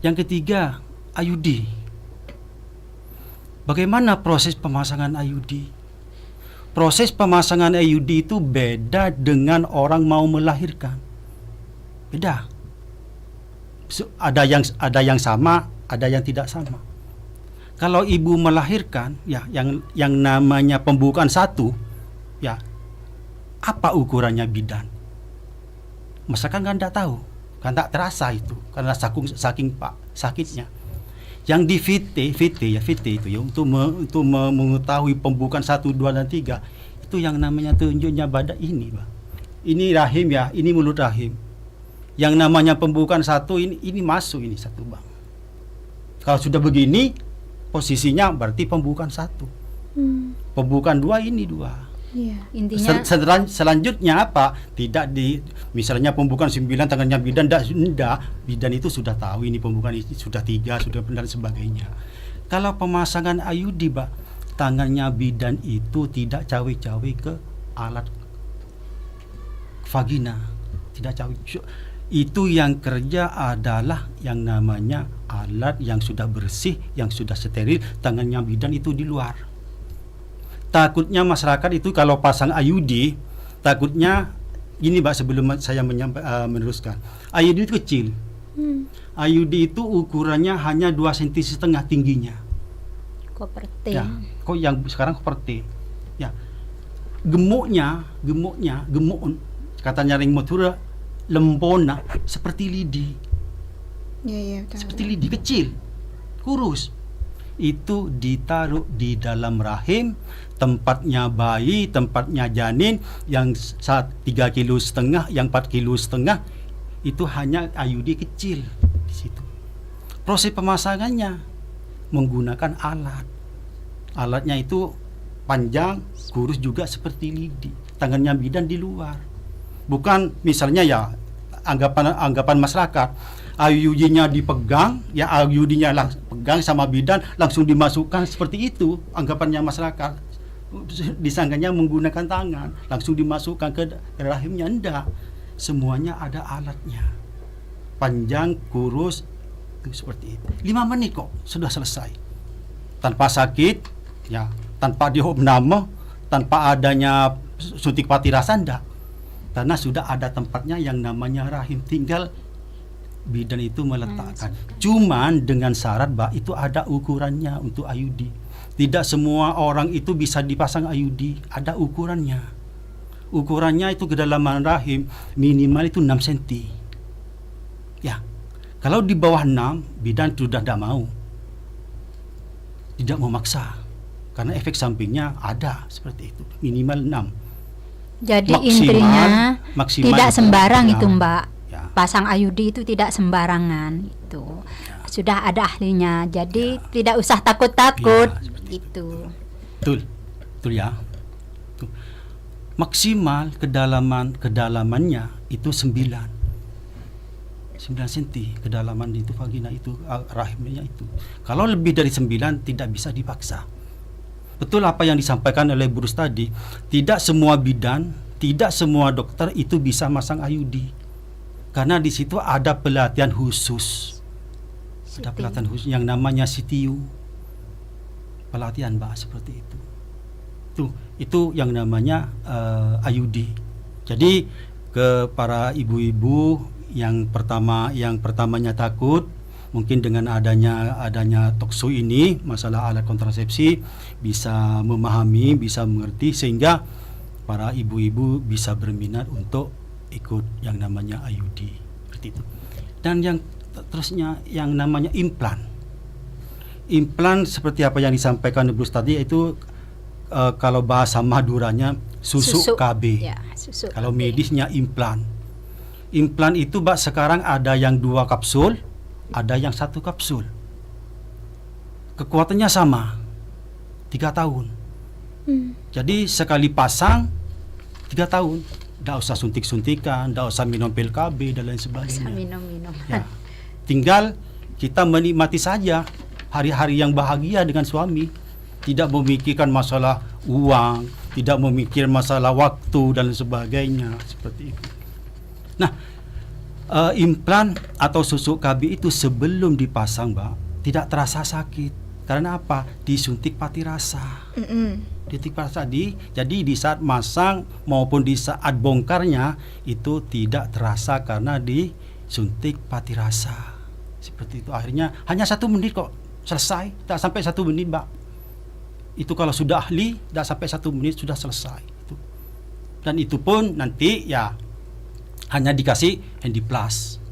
[SPEAKER 4] Yang ketiga, IUD. Bagaimana proses pemasangan IUD? Proses pemasangan IUD itu beda dengan orang mau melahirkan. Beda. Ada yang sama, ada yang tidak sama. Kalau ibu melahirkan, ya yang namanya pembukaan 1, ya apa ukurannya bidan? Masyarakat kan tidak tahu, kan tak terasa itu karena saking sakitnya. Yang di VT itu ya untuk mengetahui pembukaan 1, 2 dan 3 itu yang namanya tunjuknya pada ini, Bang. Ini rahim ya, ini mulut rahim. Yang namanya pembukaan 1 ini masuk ini 1, Bang. Kalau sudah begini posisinya berarti pembukaan 1. Pembukaan 2 ini 2.
[SPEAKER 3] Iya.
[SPEAKER 5] Intinya
[SPEAKER 4] Selanjutnya apa? Tidak misalnya pembukaan 9 tangannya bidan, enggak. Bidan itu sudah tahu ini pembukaan ini sudah 3, sudah benar sebagainya. Kalau pemasangan IUD, Pak, tangannya bidan itu tidak cawe-cawe ke alat vagina, tidak cawe. Itu yang kerja adalah yang namanya alat yang sudah bersih, yang sudah steril, tangannya bidan itu di luar. Takutnya masyarakat itu kalau pasang IUD, takutnya gini, Mbak, sebelum saya meneruskan. IUD itu kecil. IUD itu ukurannya hanya 2,5 cm tingginya.
[SPEAKER 5] Koperti.
[SPEAKER 4] Ya, kok yang sekarang seperti ya. Gemuknya, katanya ring motura lempona seperti lidi.
[SPEAKER 3] Iya,
[SPEAKER 4] Seperti lidi kecil, kurus. Itu ditaruh di dalam rahim, tempatnya bayi, tempatnya janin, yang 3,5 kilo, yang 4,5 kilo, itu hanya IUD kecil di situ. Proses pemasangannya menggunakan alat. Alatnya itu panjang, kurus juga seperti lidi. Tangannya bidan di luar. Bukan misalnya ya anggapan masyarakat, IUD-nya dipegang, ya IUD-nya pegang sama bidan langsung dimasukkan, seperti itu anggapannya masyarakat. Disangkanya menggunakan tangan langsung dimasukkan ke rahimnya. Enggak, semuanya ada alatnya, panjang, kurus, seperti itu. 5 menit kok sudah selesai, tanpa sakit, ya, tanpa diopname, tanpa adanya suntik pati rasa, enggak. Karena sudah ada tempatnya yang namanya rahim, tinggal bidan itu meletakkan. Cuman dengan syarat, Mbak, itu ada ukurannya untuk IUD. Tidak semua orang itu bisa dipasang IUD, ada ukurannya. Ukurannya itu kedalaman rahim minimal itu 6 cm. Ya. Kalau di bawah 6, bidan sudah tidak mau. Tidak memaksa. Karena efek sampingnya ada seperti itu. Minimal 6.
[SPEAKER 5] Jadi intinya tidak sembarang
[SPEAKER 4] ya,
[SPEAKER 5] itu, Mbak.
[SPEAKER 4] ya.
[SPEAKER 5] Pasang IUD itu tidak sembarangan itu. Sudah ada ahlinya. Jadi tidak usah takut-takut itu.
[SPEAKER 4] Betul ya. Tuh. Maksimal kedalamannya itu 9 cm kedalaman itu vagina itu, rahimnya itu. Kalau lebih dari 9 tidak bisa dipaksa. Betul apa yang disampaikan oleh Bu Rus tadi, tidak semua bidan, tidak semua dokter itu bisa masang IUD. Karena di situ ada pelatihan khusus. Ada pelatihan khusus yang namanya CTU. Pelatihan, Mbak, seperti itu. Itu yang namanya IUD. Jadi ke para ibu-ibu yang pertamanya takut, mungkin dengan adanya talkshow ini, masalah alat kontrasepsi bisa memahami, bisa mengerti, sehingga para ibu-ibu bisa berminat untuk ikut yang namanya IUD seperti itu. Dan yang terusnya yang namanya implan. Implan seperti apa yang disampaikan Ibu tadi, itu kalau bahasa Maduranya susu KB.
[SPEAKER 5] Ya, susu
[SPEAKER 4] kalau
[SPEAKER 5] KB.
[SPEAKER 4] medisnya implan. Implan itu, Mbak, sekarang ada yang 2 kapsul, ada yang 1 kapsul. Kekuatannya sama, 3 tahun. Jadi sekali pasang 3 tahun. Tidak usah suntik-suntikan, tidak usah minum pil KB dan lain sebagainya.
[SPEAKER 5] Minum-minum.
[SPEAKER 4] Ya. Tinggal kita menikmati saja hari-hari yang bahagia dengan suami. Tidak memikirkan masalah uang, tidak memikir masalah waktu dan sebagainya, seperti itu. Nah, implan atau susu KB itu sebelum dipasang, Mbak, tidak terasa sakit. Karena apa? Disuntik pati rasa. Disuntik pati rasa. Jadi di saat masang maupun di saat bongkarnya itu tidak terasa karena disuntik pati rasa. Seperti itu. Akhirnya hanya 1 menit kok selesai. Tidak sampai 1 menit, Mbak. Itu kalau sudah ahli, tidak sampai 1 menit sudah selesai. Dan itu pun nanti ya hanya dikasih Handyplus.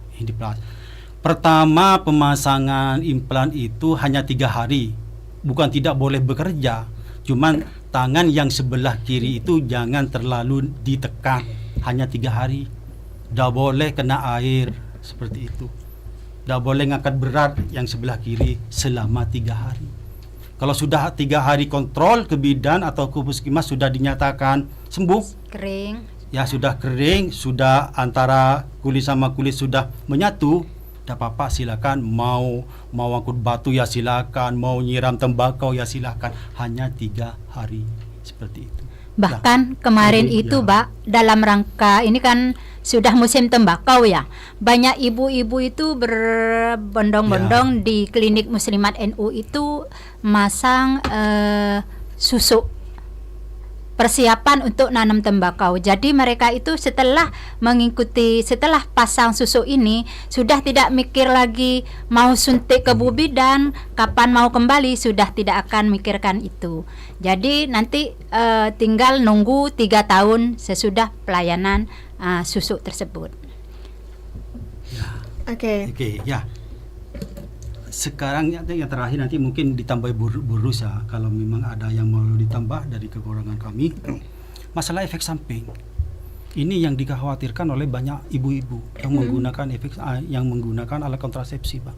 [SPEAKER 4] Pertama pemasangan implan itu hanya 3 hari. Bukan tidak boleh bekerja, cuman tangan yang sebelah kiri itu jangan terlalu ditekan. Hanya 3 hari. Tidak boleh kena air, seperti itu. Tidak boleh ngangkat berat yang sebelah kiri selama 3 hari. Kalau sudah 3 hari kontrol ke bidan atau ke puskesmas sudah dinyatakan sembuh,
[SPEAKER 5] Kering.
[SPEAKER 4] ya sudah kering, sudah antara kulit sama kulit sudah menyatu, tidak apa-apa, silakan. Mau angkut batu ya silakan, mau nyiram tembakau ya silakan. Hanya 3 hari, seperti itu.
[SPEAKER 5] Bahkan kemarin
[SPEAKER 4] Jadi,
[SPEAKER 5] itu,
[SPEAKER 4] ya.
[SPEAKER 5] Mbak, dalam rangka ini kan sudah musim tembakau ya. Banyak ibu-ibu itu berbondong-bondong di klinik Muslimat NU itu masang susu persiapan untuk nanam tembakau. Jadi mereka itu setelah pasang susu ini sudah tidak mikir lagi mau suntik ke bubi dan kapan mau kembali, sudah tidak akan mikirkan itu. Jadi nanti tinggal nunggu 3 tahun sesudah pelayanan susu tersebut.
[SPEAKER 3] Oke.
[SPEAKER 4] Ya. Sekarang yang terakhir nanti mungkin ditambah berusaha kalau memang ada yang mau ditambah dari kekurangan kami. Masalah efek samping ini yang dikhawatirkan oleh banyak ibu-ibu yang menggunakan alat kontrasepsi, Pak.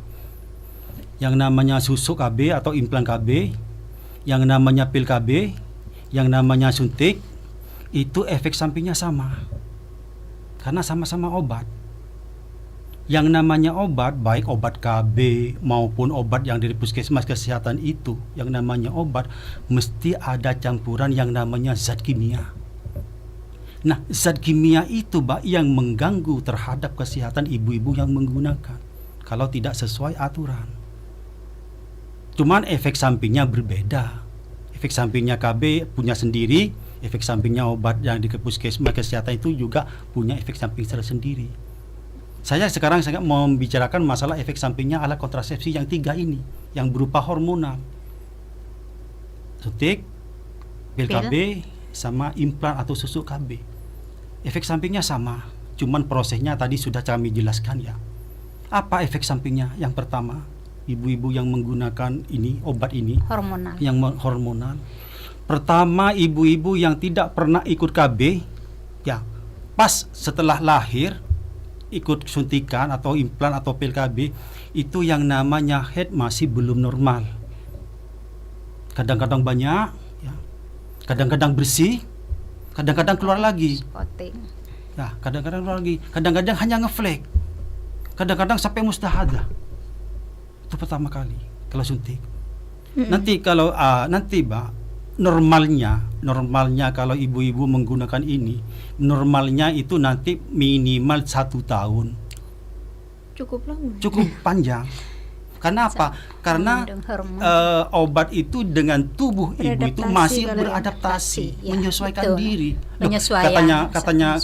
[SPEAKER 4] Yang namanya susu KB atau implan KB, yang namanya pil KB, yang namanya suntik, itu efek sampingnya sama karena sama-sama obat. Yang namanya obat, baik obat KB maupun obat yang dari puskesmas kesehatan itu, yang namanya obat mesti ada campuran yang namanya zat kimia. Nah, zat kimia itu, Pak, yang mengganggu terhadap kesehatan ibu-ibu yang menggunakan kalau tidak sesuai aturan. Cuman efek sampingnya berbeda. Efek sampingnya KB punya sendiri, efek sampingnya obat yang di puskesmas kesehatan itu juga punya efek samping tersendiri. Saya sekarang mau membicarakan masalah efek sampingnya alat kontrasepsi yang 3 ini, yang berupa hormonal, suntik, pil KB, sama implan atau susu KB. Efek sampingnya sama, cuman prosesnya tadi sudah kami jelaskan ya. Apa efek sampingnya? Yang pertama, ibu-ibu yang menggunakan obat ini, hormonal. Pertama, ibu-ibu yang tidak pernah ikut KB, ya, pas setelah lahir ikut suntikan atau implan atau pil KB, itu yang namanya head masih belum normal. Kadang-kadang banyak, ya. Kadang-kadang bersih, kadang-kadang keluar lagi. Ya, kadang-kadang keluar lagi. Kadang-kadang hanya ngeflek. Kadang-kadang sampai mustahadah. Itu pertama kali kalau suntik. Nanti kalau Mbak, normalnya kalau ibu-ibu menggunakan ini, normalnya itu nanti minimal 1 tahun.
[SPEAKER 3] Cukup lama.
[SPEAKER 4] Cukup panjang. Karena apa? Karena obat itu dengan tubuh ibu itu masih beradaptasi, menyesuaikan diri. Loh, katanya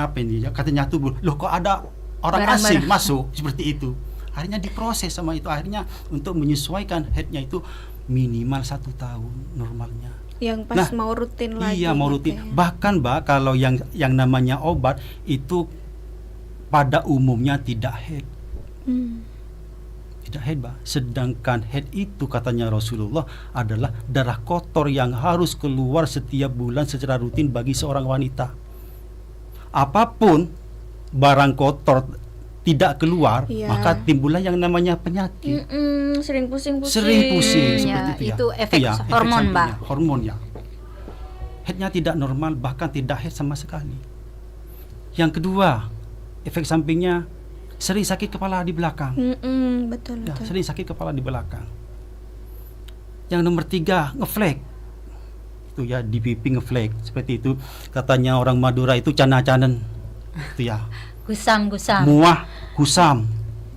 [SPEAKER 4] apa ini? Katanya tubuh. Loh, kok ada orang asing masuk seperti itu? Akhirnya diproses sama itu, akhirnya untuk menyesuaikan headnya itu minimal 1 tahun normalnya.
[SPEAKER 3] Yang pas mau rutin lagi.
[SPEAKER 4] Iya, mau rutin. Ya. Bahkan, Mbak, kalau yang namanya obat itu pada umumnya tidak head. Tidak head, Mbak. Sedangkan head itu katanya Rasulullah adalah darah kotor yang harus keluar setiap bulan secara rutin bagi seorang wanita. Apapun barang kotor tidak keluar, maka timbullah yang namanya penyakit.
[SPEAKER 3] Sering pusing
[SPEAKER 4] seperti itu ya.
[SPEAKER 5] Itu efek hormon, Mbak.
[SPEAKER 4] Hormon ya. Headnya tidak normal, bahkan tidak head sama sekali. Yang kedua, efek sampingnya sering sakit kepala di belakang.
[SPEAKER 3] Betul.
[SPEAKER 4] Sering sakit kepala di belakang. Yang nomor 3, ngeflek. Itu ya, di pipi ngeflek seperti itu. Katanya orang Madura itu cana-canen. Itu ya.
[SPEAKER 5] Gusam.
[SPEAKER 4] Muah, gusam.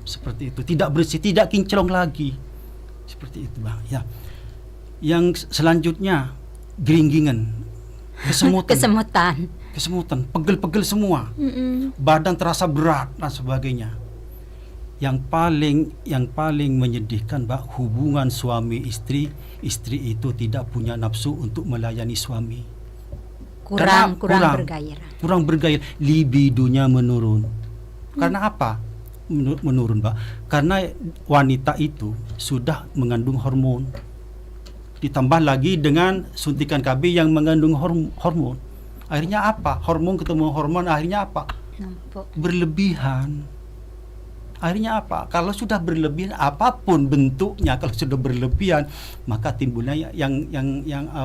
[SPEAKER 4] Seperti itu, tidak bersih, tidak kinclong lagi. Seperti itu, Bang. Ya. Yang selanjutnya geringgingan, kesemutan, pegel-pegel semua. Badan terasa berat dan sebagainya. Yang paling menyedihkan, Mbak, hubungan suami istri itu tidak punya nafsu untuk melayani suami. Kurang bergairah, libidonya menurun. Karena apa? Menurun, Mbak. Karena wanita itu sudah mengandung hormon. Ditambah lagi dengan suntikan KB yang mengandung hormon. Akhirnya apa? Hormon ketemu hormon, akhirnya apa? Berlebihan. Akhirnya apa? Kalau sudah berlebihan, apapun bentuknya, kalau sudah berlebihan, maka timbulnya yang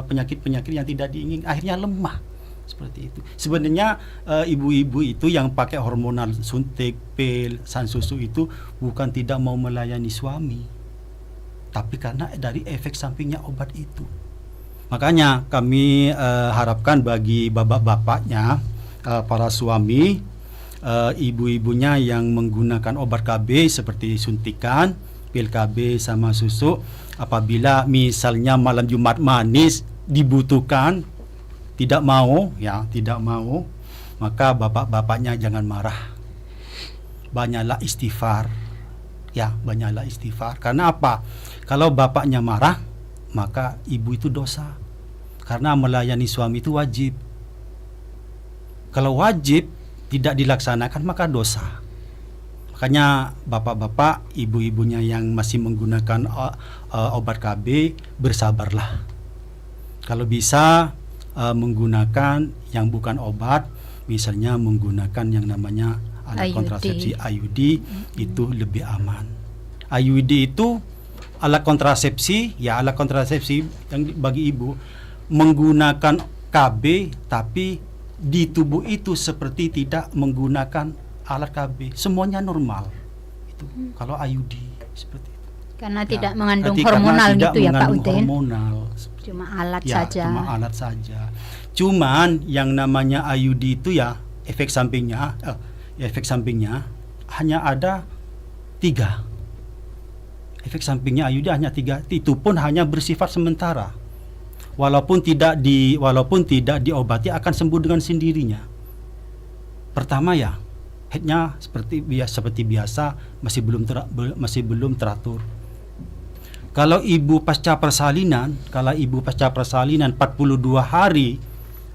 [SPEAKER 4] penyakit-penyakit yang tidak diinginkan, akhirnya lemah. Seperti itu. Sebenarnya ibu-ibu itu yang pakai hormonal, suntik, pil, susu itu bukan tidak mau melayani suami, tapi karena dari efek sampingnya obat itu. Makanya kami harapkan bagi bapak-bapaknya, para suami, ibu-ibunya yang menggunakan obat KB seperti suntikan, pil KB sama susu, apabila misalnya malam Jumat manis dibutuhkan, tidak mau, maka bapak-bapaknya jangan marah. Banyaklah istighfar. Banyaklah istighfar. Karena apa? Kalau bapaknya marah, maka ibu itu dosa. Karena melayani suami itu wajib. Kalau wajib tidak dilaksanakan maka dosa. Makanya bapak-bapak, ibu-ibunya yang masih menggunakan obat KB, bersabarlah. Kalau bisa menggunakan yang bukan obat, misalnya menggunakan yang namanya alat
[SPEAKER 5] IUD.
[SPEAKER 4] kontrasepsi IUD, itu lebih aman. IUD itu alat kontrasepsi yang bagi ibu menggunakan KB, tapi di tubuh itu seperti tidak menggunakan alat KB, semuanya normal. Itu kalau IUD seperti itu.
[SPEAKER 5] Karena tidak mengandung
[SPEAKER 4] berarti
[SPEAKER 5] hormonal
[SPEAKER 4] karena
[SPEAKER 5] gitu
[SPEAKER 4] tidak
[SPEAKER 5] ya Pak
[SPEAKER 4] mengandung
[SPEAKER 5] Udin.
[SPEAKER 4] Hormonal.
[SPEAKER 5] Cuma alat
[SPEAKER 4] Ya,
[SPEAKER 5] saja.
[SPEAKER 4] cuma alat saja. Cuman yang namanya IUD itu efek sampingnya hanya ada 3. Efek sampingnya IUD hanya 3. Itu pun hanya bersifat sementara. Walaupun tidak diobati akan sembuh dengan sendirinya. Pertama headnya seperti biasa masih belum teratur. Kalau ibu pasca persalinan 42 hari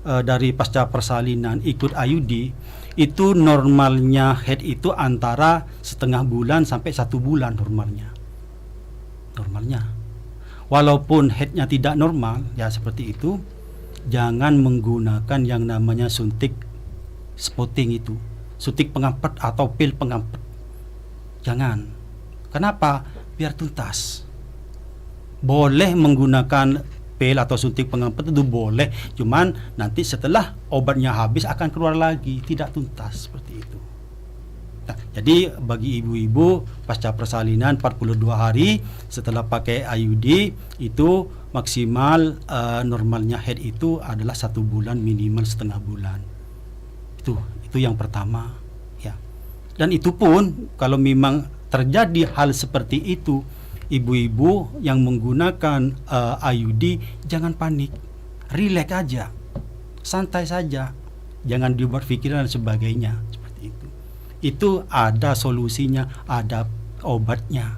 [SPEAKER 4] dari pasca persalinan ikut IUD, itu normalnya head itu antara setengah bulan sampai 1 bulan normalnya. Walaupun headnya tidak normal seperti itu, jangan menggunakan yang namanya suntik spotting itu, suntik pengampet atau pil pengampet. Jangan. Kenapa? Biar tuntas. Boleh menggunakan pil atau suntik pengampet itu boleh, cuman nanti setelah obatnya habis akan keluar lagi, tidak tuntas seperti itu. Nah, jadi bagi ibu-ibu pasca persalinan 42 hari setelah pakai IUD itu maksimal normalnya head itu adalah 1 bulan, minimal setengah bulan. Itu yang pertama Dan itu pun kalau memang terjadi hal seperti itu, ibu-ibu yang menggunakan IUD jangan panik, rileks aja, santai saja, jangan dibuat pikiran dan sebagainya seperti itu. Itu ada solusinya, ada obatnya.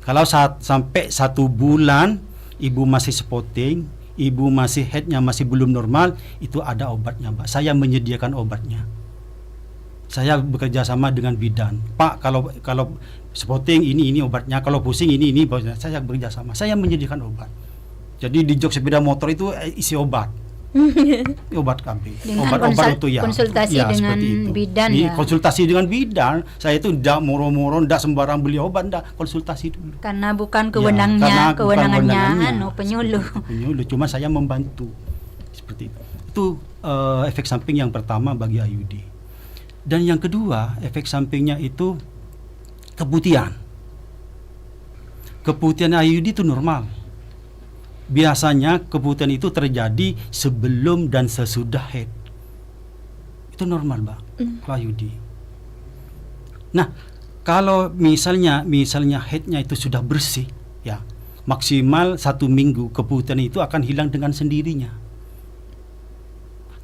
[SPEAKER 4] Kalau sampai 1 bulan ibu masih spotting, ibu masih headnya masih belum normal, itu ada obatnya, Mbak. Saya menyediakan obatnya. Saya bekerja sama dengan bidan. Pak, kalau spotting ini obatnya, kalau pusing ini obatnya. Saya bekerja sama. Saya menyediakan obat. Jadi di jok sepeda motor itu isi obat. Obat KB.
[SPEAKER 5] Dengan
[SPEAKER 4] Obat-obat itu
[SPEAKER 5] konsultasi dengan bidan ya.
[SPEAKER 4] Konsultasi dengan bidan. Saya itu tidak moro-moro, tidak sembarang beli obat, tidak, konsultasi dulu.
[SPEAKER 5] Karena bukan kewenangannya penyuluh.
[SPEAKER 4] Penyuluh, cuma saya membantu. Seperti itu. Itu efek samping yang pertama bagi IUD. Dan yang kedua, efek sampingnya itu keputihan. Keputihan IUD itu normal. Biasanya keputihan itu terjadi sebelum dan sesudah head. Itu normal, Mbak, kalau IUD. Nah, kalau misalnya headnya itu sudah bersih, ya, maksimal 1 minggu keputihan itu akan hilang dengan sendirinya.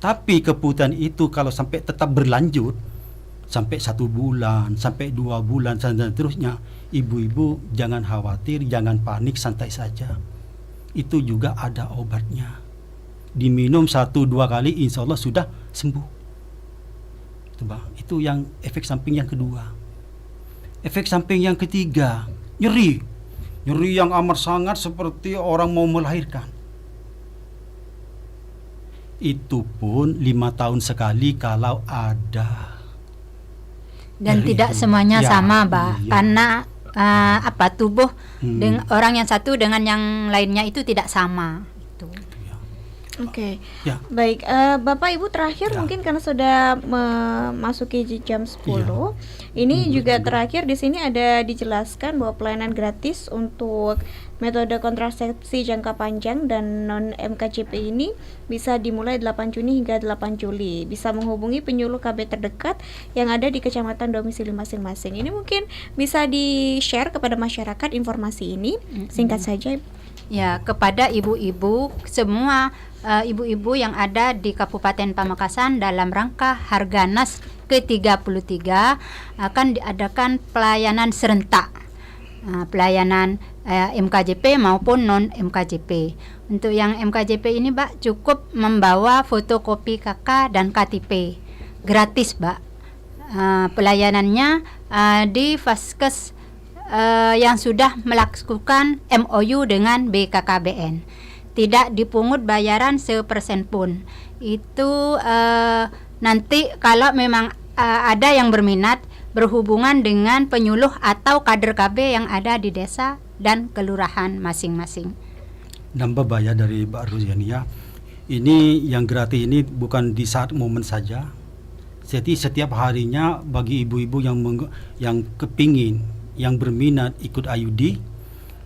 [SPEAKER 4] Tapi keputihan itu kalau sampai tetap berlanjut sampai 1 bulan, sampai 2 bulan dan seterusnya, ibu-ibu jangan khawatir, jangan panik, santai saja. Itu juga ada obatnya. Diminum 1-2 kali, insya Allah sudah sembuh. Itu yang efek samping yang kedua. Efek samping yang ketiga, nyeri yang amat sangat seperti orang mau melahirkan. Itu pun 5 tahun sekali kalau ada.
[SPEAKER 5] Dan tidak semuanya sama, Mbak.
[SPEAKER 4] Iya.
[SPEAKER 5] Karena tubuh dengan orang yang satu dengan yang lainnya itu tidak sama.
[SPEAKER 3] Oke.
[SPEAKER 4] Ya.
[SPEAKER 3] Baik, Bapak Ibu terakhir mungkin karena sudah memasuki jam 10. Ini juga terakhir di sini ada dijelaskan bahwa pelayanan gratis untuk metode kontrasepsi jangka panjang dan non MKCP ini bisa dimulai 8 Juni hingga 8 Juli. Bisa menghubungi penyuluh KB terdekat yang ada di kecamatan domisili masing-masing. Ini mungkin bisa di-share kepada masyarakat informasi ini. Singkat saja,
[SPEAKER 5] Ya, kepada ibu-ibu semua ibu-ibu yang ada di Kabupaten Pamekasan dalam rangka Harganas ke-33 akan diadakan pelayanan serentak. Pelayanan MKJP maupun non MKJP. Untuk yang MKJP ini, Mbak, cukup membawa fotokopi KK dan KTP. Gratis, Mbak. Pelayanannya di Vaskes yang sudah melakukan MOU dengan BKKBN. Tidak dipungut bayaran sepersen pun. Itu nanti kalau memang ada yang berminat berhubungan dengan penyuluh atau kader KB yang ada di desa dan kelurahan masing-masing.
[SPEAKER 4] Nambah bayar dari Mbak Ruziania, ini yang gratis ini bukan di saat momen saja. Jadi setiap harinya bagi ibu-ibu yang kepingin, yang berminat ikut IUD,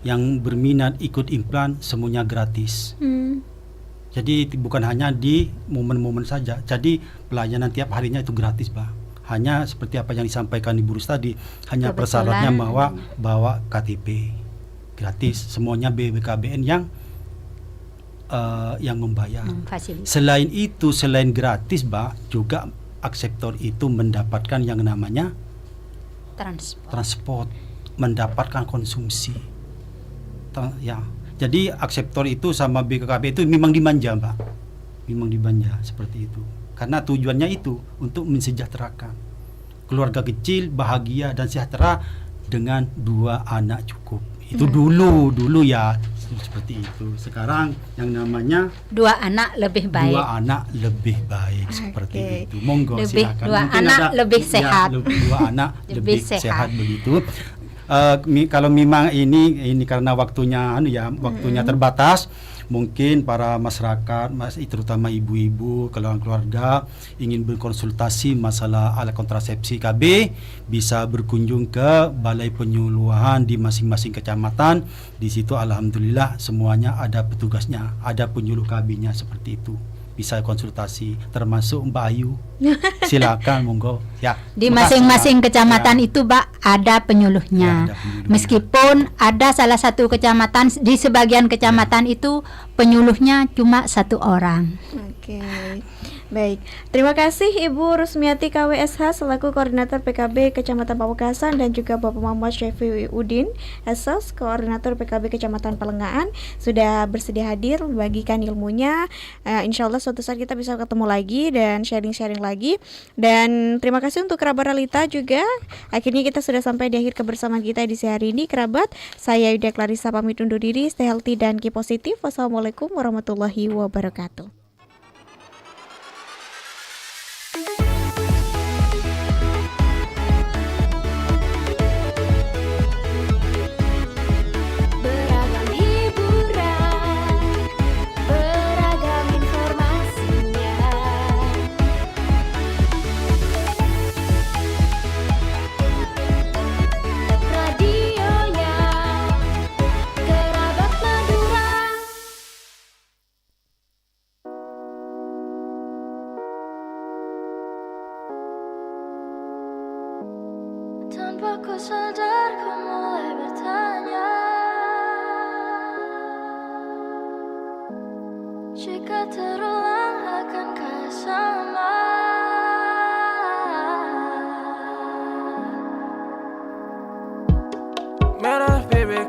[SPEAKER 4] yang berminat ikut implan, semuanya gratis. Jadi bukan hanya di momen-momen saja. Jadi pelayanan tiap harinya itu gratis, Pak. Hanya seperti apa yang disampaikan Ibu Rus tadi, hanya persyaratnya bawa KTP. Gratis, semuanya BKKBN yang membayar. Selain itu, selain gratis, Mbak, juga akseptor itu mendapatkan yang namanya transport, mendapatkan konsumsi. Ya. Jadi akseptor itu sama BKKB itu memang dimanja, Mbak. Memang dimanja seperti itu. Karena tujuannya itu untuk mensejahterakan keluarga kecil bahagia dan sejahtera dengan 2 anak cukup. Itu dulu ya seperti itu. Sekarang yang namanya
[SPEAKER 5] 2 anak lebih baik.
[SPEAKER 4] 2 anak lebih baik seperti itu. Monggo silakan.
[SPEAKER 5] 2 anak lebih sehat.
[SPEAKER 4] Ya, 2 anak lebih sehat begitu. Kalau memang ini karena waktunya waktunya terbatas, mungkin para masyarakat, terutama ibu-ibu, keluarga ingin berkonsultasi masalah alat kontrasepsi KB, bisa berkunjung ke Balai Penyuluhan di masing-masing kecamatan. Di situ alhamdulillah semuanya ada petugasnya, ada penyuluh KB-nya seperti itu. Bisa konsultasi, termasuk Mbak Ayu. Silakan, monggo. Ya.
[SPEAKER 5] Di masing-masing kecamatan itu, Mbak, ada penyuluhnya.
[SPEAKER 4] Ya, ada penyuluhnya.
[SPEAKER 5] Meskipun ada salah satu kecamatan, di sebagian kecamatan itu penyuluhnya cuma 1 orang.
[SPEAKER 3] Oke. Baik, terima kasih Ibu Rusmiati KWSH selaku Koordinator PKB Kecamatan Pamekasan dan juga Bapak Muhammad Syafi'i Udin SOS Koordinator PKB Kecamatan Pelengahan sudah bersedia hadir membagikan ilmunya. Insya Allah suatu saat kita bisa ketemu lagi dan sharing-sharing lagi. Dan terima kasih untuk kerabat Realita juga. Akhirnya kita sudah sampai di akhir kebersamaan kita di hari ini kerabat. Saya Yuda Clarissa pamit undur diri, stay healthy dan keep positif. Wassalamualaikum warahmatullahi wabarakatuh.
[SPEAKER 2] Beragam hiburan, beragam informasinya. Radionya Kerabat Madura. Tanpa ku sadar ku mulai bertanya, jika terus